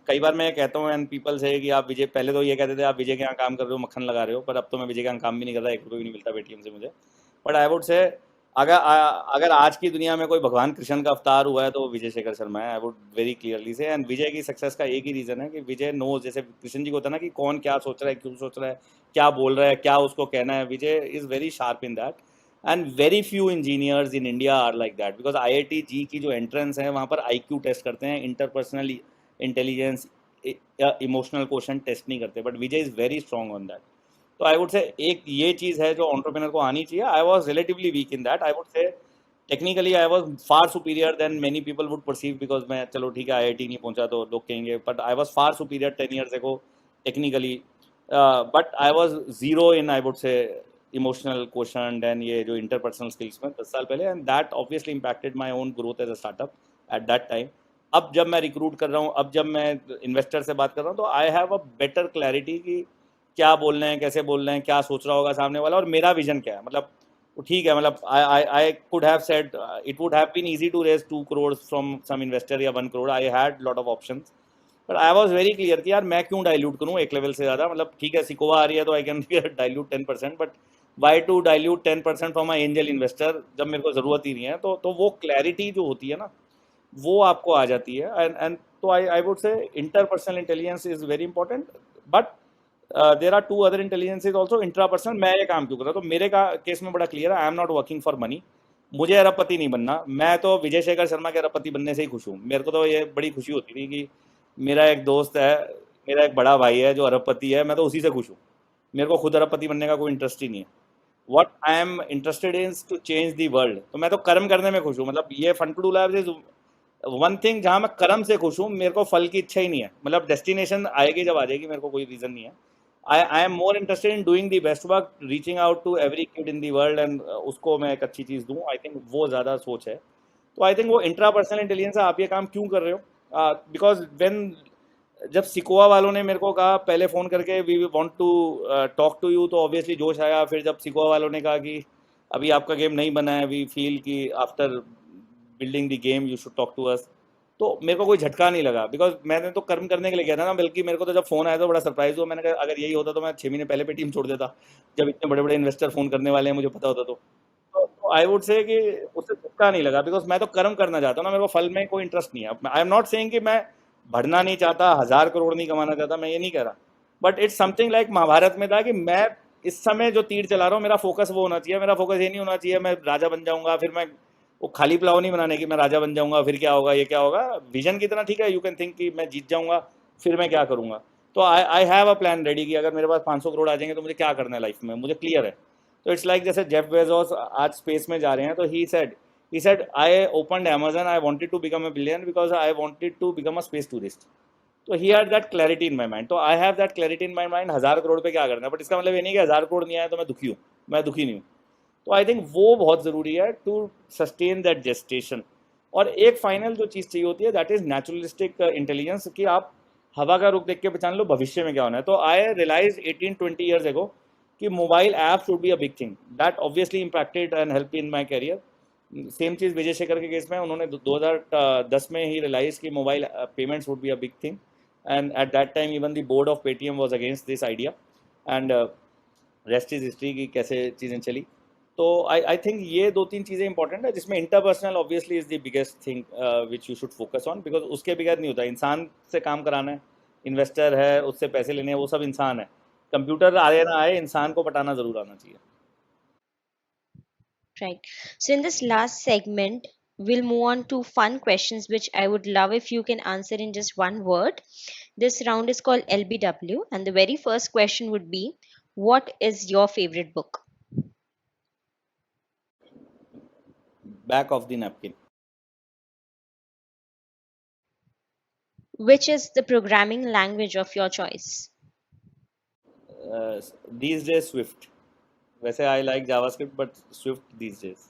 कई बार मैं कहता हूँ एंड पीपल से कि आप विजय, पहले तो ये कहते थे आप विजय के यहाँ काम कर रहे हो, मक्खन लगा रहे हो, पर अब तो मैं विजय के यहाँ काम भी नहीं कर रहा, 1 रुपये भी नहीं मिलता पेटीएम से मुझे. बट आई वुड से अगर आज की दुनिया में कोई भगवान कृष्ण का अवतार हुआ है तो वो विजय शेखर शर्मा है. आई वुड वेरी क्लियरली से. एंड विजय की सक्सेस का एक ही रीज़न है कि विजय नोज, जैसे कृष्ण जी को होता है ना कि कौन क्या सोच रहा है, क्यों सोच रहा है, क्या बोल रहा है, क्या उसको कहना है. Vijay is very sharp in that. And very few engineers in India are like that. Because IIT JEE की जो एंट्रेंस है वहाँ पर आईक्यू टेस्ट करते हैं, interpersonal intelligence, emotional question test नहीं करते. But Vijay is very strong on that. तो आई वुड से एक ये चीज़ है जो एंटरप्रेन्योर को आनी चाहिए. I was relatively weak in that. I would say technically I was far superior than many people would perceive. Because मैं चलो ठीक है आईआईटी नहीं पहुंचा तो लोग कहेंगे, but I was far superior 10 years ago technically. But I was zero in I would say emotional question and ये जो इंटरपर्सनल स्किल्स में 10 साल पहले. And that obviously impacted my own growth as a startup at that time. अब जब मैं recruit कर रहा हूँ, अब जब मैं इन्वेस्टर से बात कर रहा हूँ, तो I have a better clarity कि क्या बोल रहे हैं, कैसे बोल रहे हैं, क्या सोच रहा होगा सामने वाला, और मेरा विजन क्या है. मतलब ठीक है, मतलब I could have said it would have been easy to raise 2 crores from some investor या 1 crore. I had lot of options. But I was very clear कि यार मैं क्यों डाइल्यूट करूँ एक लेवल से ज़्यादा. मतलब ठीक है सिकोवा आ रही है तो I can dilute 10%, but why to dilute 10% from my angel investor जब मेरे को ज़रूरत ही नहीं है. तो वो क्लैरिटी जो होती है ना, वो आपको आ जाती है. एंड तो I would say interpersonal intelligence is very important. But there are 2 other intelligences also intrapersonal. मैं ये काम क्यों कर रहा हूँ, तो मेरे का केस में बड़ा क्लियर है. I am not working for money. मुझे अरबपति नहीं बनना. मैं तो विजय शेखर शर्मा के अरबपति बनने से ही खुश हूँ. मेरे को तो ये बड़ी खुशी होती थी कि मेरा एक दोस्त है, मेरा एक बड़ा भाई है जो अरबपति है, मैं तो उसी से खुश हूँ. मेरे को खुद अरबपति बनने का कोई इंटरेस्ट ही नहीं है. What I am interested in to change the world. तो मैं तो कर्म करने में खुश हूँ. मतलब ये fun to do labs is one thing जहाँ मैं कर्म से खुश हूँ. मेरे को फल की इच्छा ही नहीं है. मतलब डेस्टिनेशन आएगी जब आ जाएगी, मेरे को कोई रीज़न नहीं है. I am more interested in doing the best work, reaching out to every kid in the world, and उसको मैं एक अच्छी चीज़ दूँ. आई थिंक वो ज़्यादा सोच है. तो आई थिंक वो इंट्रा पर्सनल इंटेलिजेंस है. आप ये काम क्यों कर रहे हो? बिकॉज वेन जब सिकोआ वालों ने मेरे को कहा पहले फ़ोन करके we want to talk to you, तो ऑब्वियसली जोश आया. फिर जब सिकोआ वालों ने कहा कि अभी आपका गेम नहीं बना है, वी फील कि after building the game you should talk to us, तो मेरे को कोई झटका नहीं लगा. बिकॉज मैंने तो कर्म करने के लिए गया था ना. बल्कि मेरे को तो जब फ़ोन आया तो बड़ा सरप्राइज हुआ. मैंने कहा अगर यही होता तो मैं 6 महीने पहले पे टीम छोड़ देता. जब इतने बड़े बड़े इन्वेस्टर फ़ोन करने वाले हैं मुझे पता होता तो आई वुड से कि उससे झटका नहीं लगा. बिकॉज मैं तो कर्म करना चाहता हूँ ना, मेरे को फल में कोई इंटरेस्ट नहीं है. आई एम नॉट सेइंग कि मैं बढ़ना नहीं चाहता, 1,000 करोड़ नहीं कमाना चाहता, मैं ये नहीं कह रहा. But it's something like Mahabharata में था कि मैं इस समय जो तीर चला रहा हूँ मेरा फोकस वो होना चाहिए. मेरा फोकस ये नहीं होना चाहिए मैं राजा बन जाऊंगा, फिर मैं वो खाली पुलाव नहीं बनाने की मैं राजा बन जाऊंगा फिर क्या होगा, ये क्या होगा. विजन की तरह ठीक है, यू कैन थिंक कि मैं जीत जाऊंगा फिर मैं क्या करूंगा. तो I have a plan ready कि अगर मेरे पास 500 करोड़ आ जाएंगे तो मुझे क्या करना है लाइफ में, मुझे क्लियर है. तो इट्स लाइक जैसे जेफ बेजोस आज स्पेस में जा रहे हैं, तो he said I opened Amazon, I wanted to become a billion because I wanted to become a space tourist. तो he had that clarity in my mind. तो I have that clarity in my mind. 1,000 crore पे क्या करना है. But इसका मतलब ये नहीं कि 1,000 करोड़ नहीं आया तो मैं दुखी हूँ. मैं दुखी नहीं हूँ. तो आई थिंक वो बहुत ज़रूरी है टू सस्टेन दैट जेस्टेशन. और एक फाइनल जो चीज़ चाहिए होती है दैट इज़ नेचुरलिस्टिक इंटेलिजेंस, कि आप हवा का रुख देख के पहचान लो भविष्य में क्या होना है. तो आई रियलाइज 18-20 years ago कि mobile app should be a big thing. That obviously impacted and help in my career. Same चीज़ विजय शेखर के केस में उन्होंने 2010 में ही रियलाइज कि mobile payments would be a big thing. And at that time even the board of Paytm was against this idea. And rest is history की कैसे चीज़ें चली. तो आई थिंक ये 2-3 चीज़ें इंपॉर्टेंट है, जिसमें interpersonal obviously is the biggest thing which you should focus on. Because उसके बगैर नहीं होता. इंसान से काम कराना है, इन्वेस्टर है उससे पैसे लेने हैं, वो सब इंसान है. कंप्यूटर आए ना आए, इंसान को पटाना ज़रूर आना चाहिए.
Right. So, in this last segment, we'll move on to fun questions, which I would love if you can answer in just one word. This round is called LBW, and the very first question would be, what is your favorite book?
Back of the napkin.
Which is the programming language of your choice?
These days Swift. वैसे I like JavaScript, but Swift these days.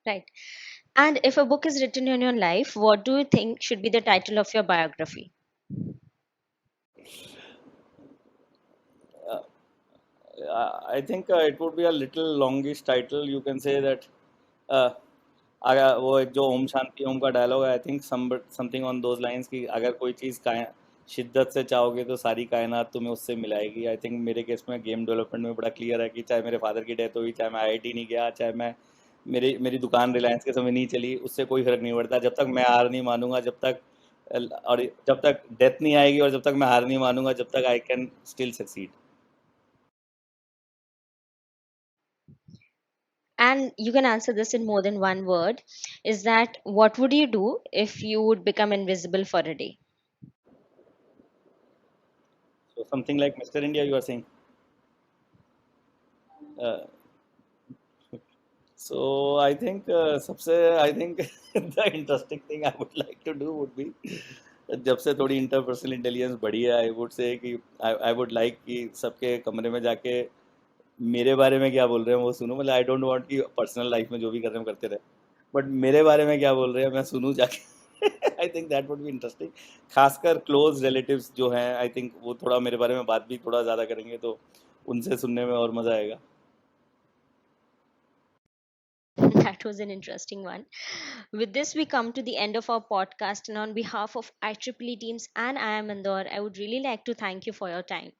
Right. And if a book is written in your life, what do you think should be the title of your biography?
Uh, I think it would be a little longish title. You can say that uh, वो एक जो ओम शांति ओम का dialogue है, I think something on those lines की अगर कोई चीज़ का शिद्दत से चाहोगे तो सारी कायनात तुम्हें उससे मिलाएगी। आई थिंक मेरे केस में गेम डेवलपमेंट में बड़ा क्लियर है कि चाहे मेरे फादर की डेथ हुई, चाहे मैं आईआईटी नहीं गया, चाहे मैं मेरी मेरी दुकान रिलायंस के समय नहीं चली, उससे कोई फर्क नहीं पड़ता जब तक मैं हार नहीं मानूंगा, जब तक और जब तक डेथ नहीं आएगी और जब तक मैं हार नहीं मानूंगा, जब तक I can still succeed.
And you can answer this in more than one word. Is that what would you do if you would become invisible for a day?
So something like Mr. India, you are saying. uh, So I think the interesting thing I would like to do would be, जब से थोड़ी interpersonal intelligence बढ़ी है, आई would से कि I would like कि सबके कमरे में जाके मेरे बारे में क्या बोल रहे हैं वो सुनूं। मतलब आई डोंट वांट कि पर्सनल लाइफ में जो भी कर रहे हैं करते रहे, बट मेरे बारे में क्या बोल रहे हैं मैं सुनूं जाके। आई think that would be interesting. खासकर क्लोज रिलेटिव्स जो हैं, आई थिंक वो थोड़ा मेरे बारे में बात भी थोड़ा ज़्यादा करेंगे, तो उनसे सुनने में और मज़ा आएगा।
That was an interesting one. With this, we come to the end of our podcast. And on behalf of IEEE teams and I am Indore, I would really like to thank you for your time.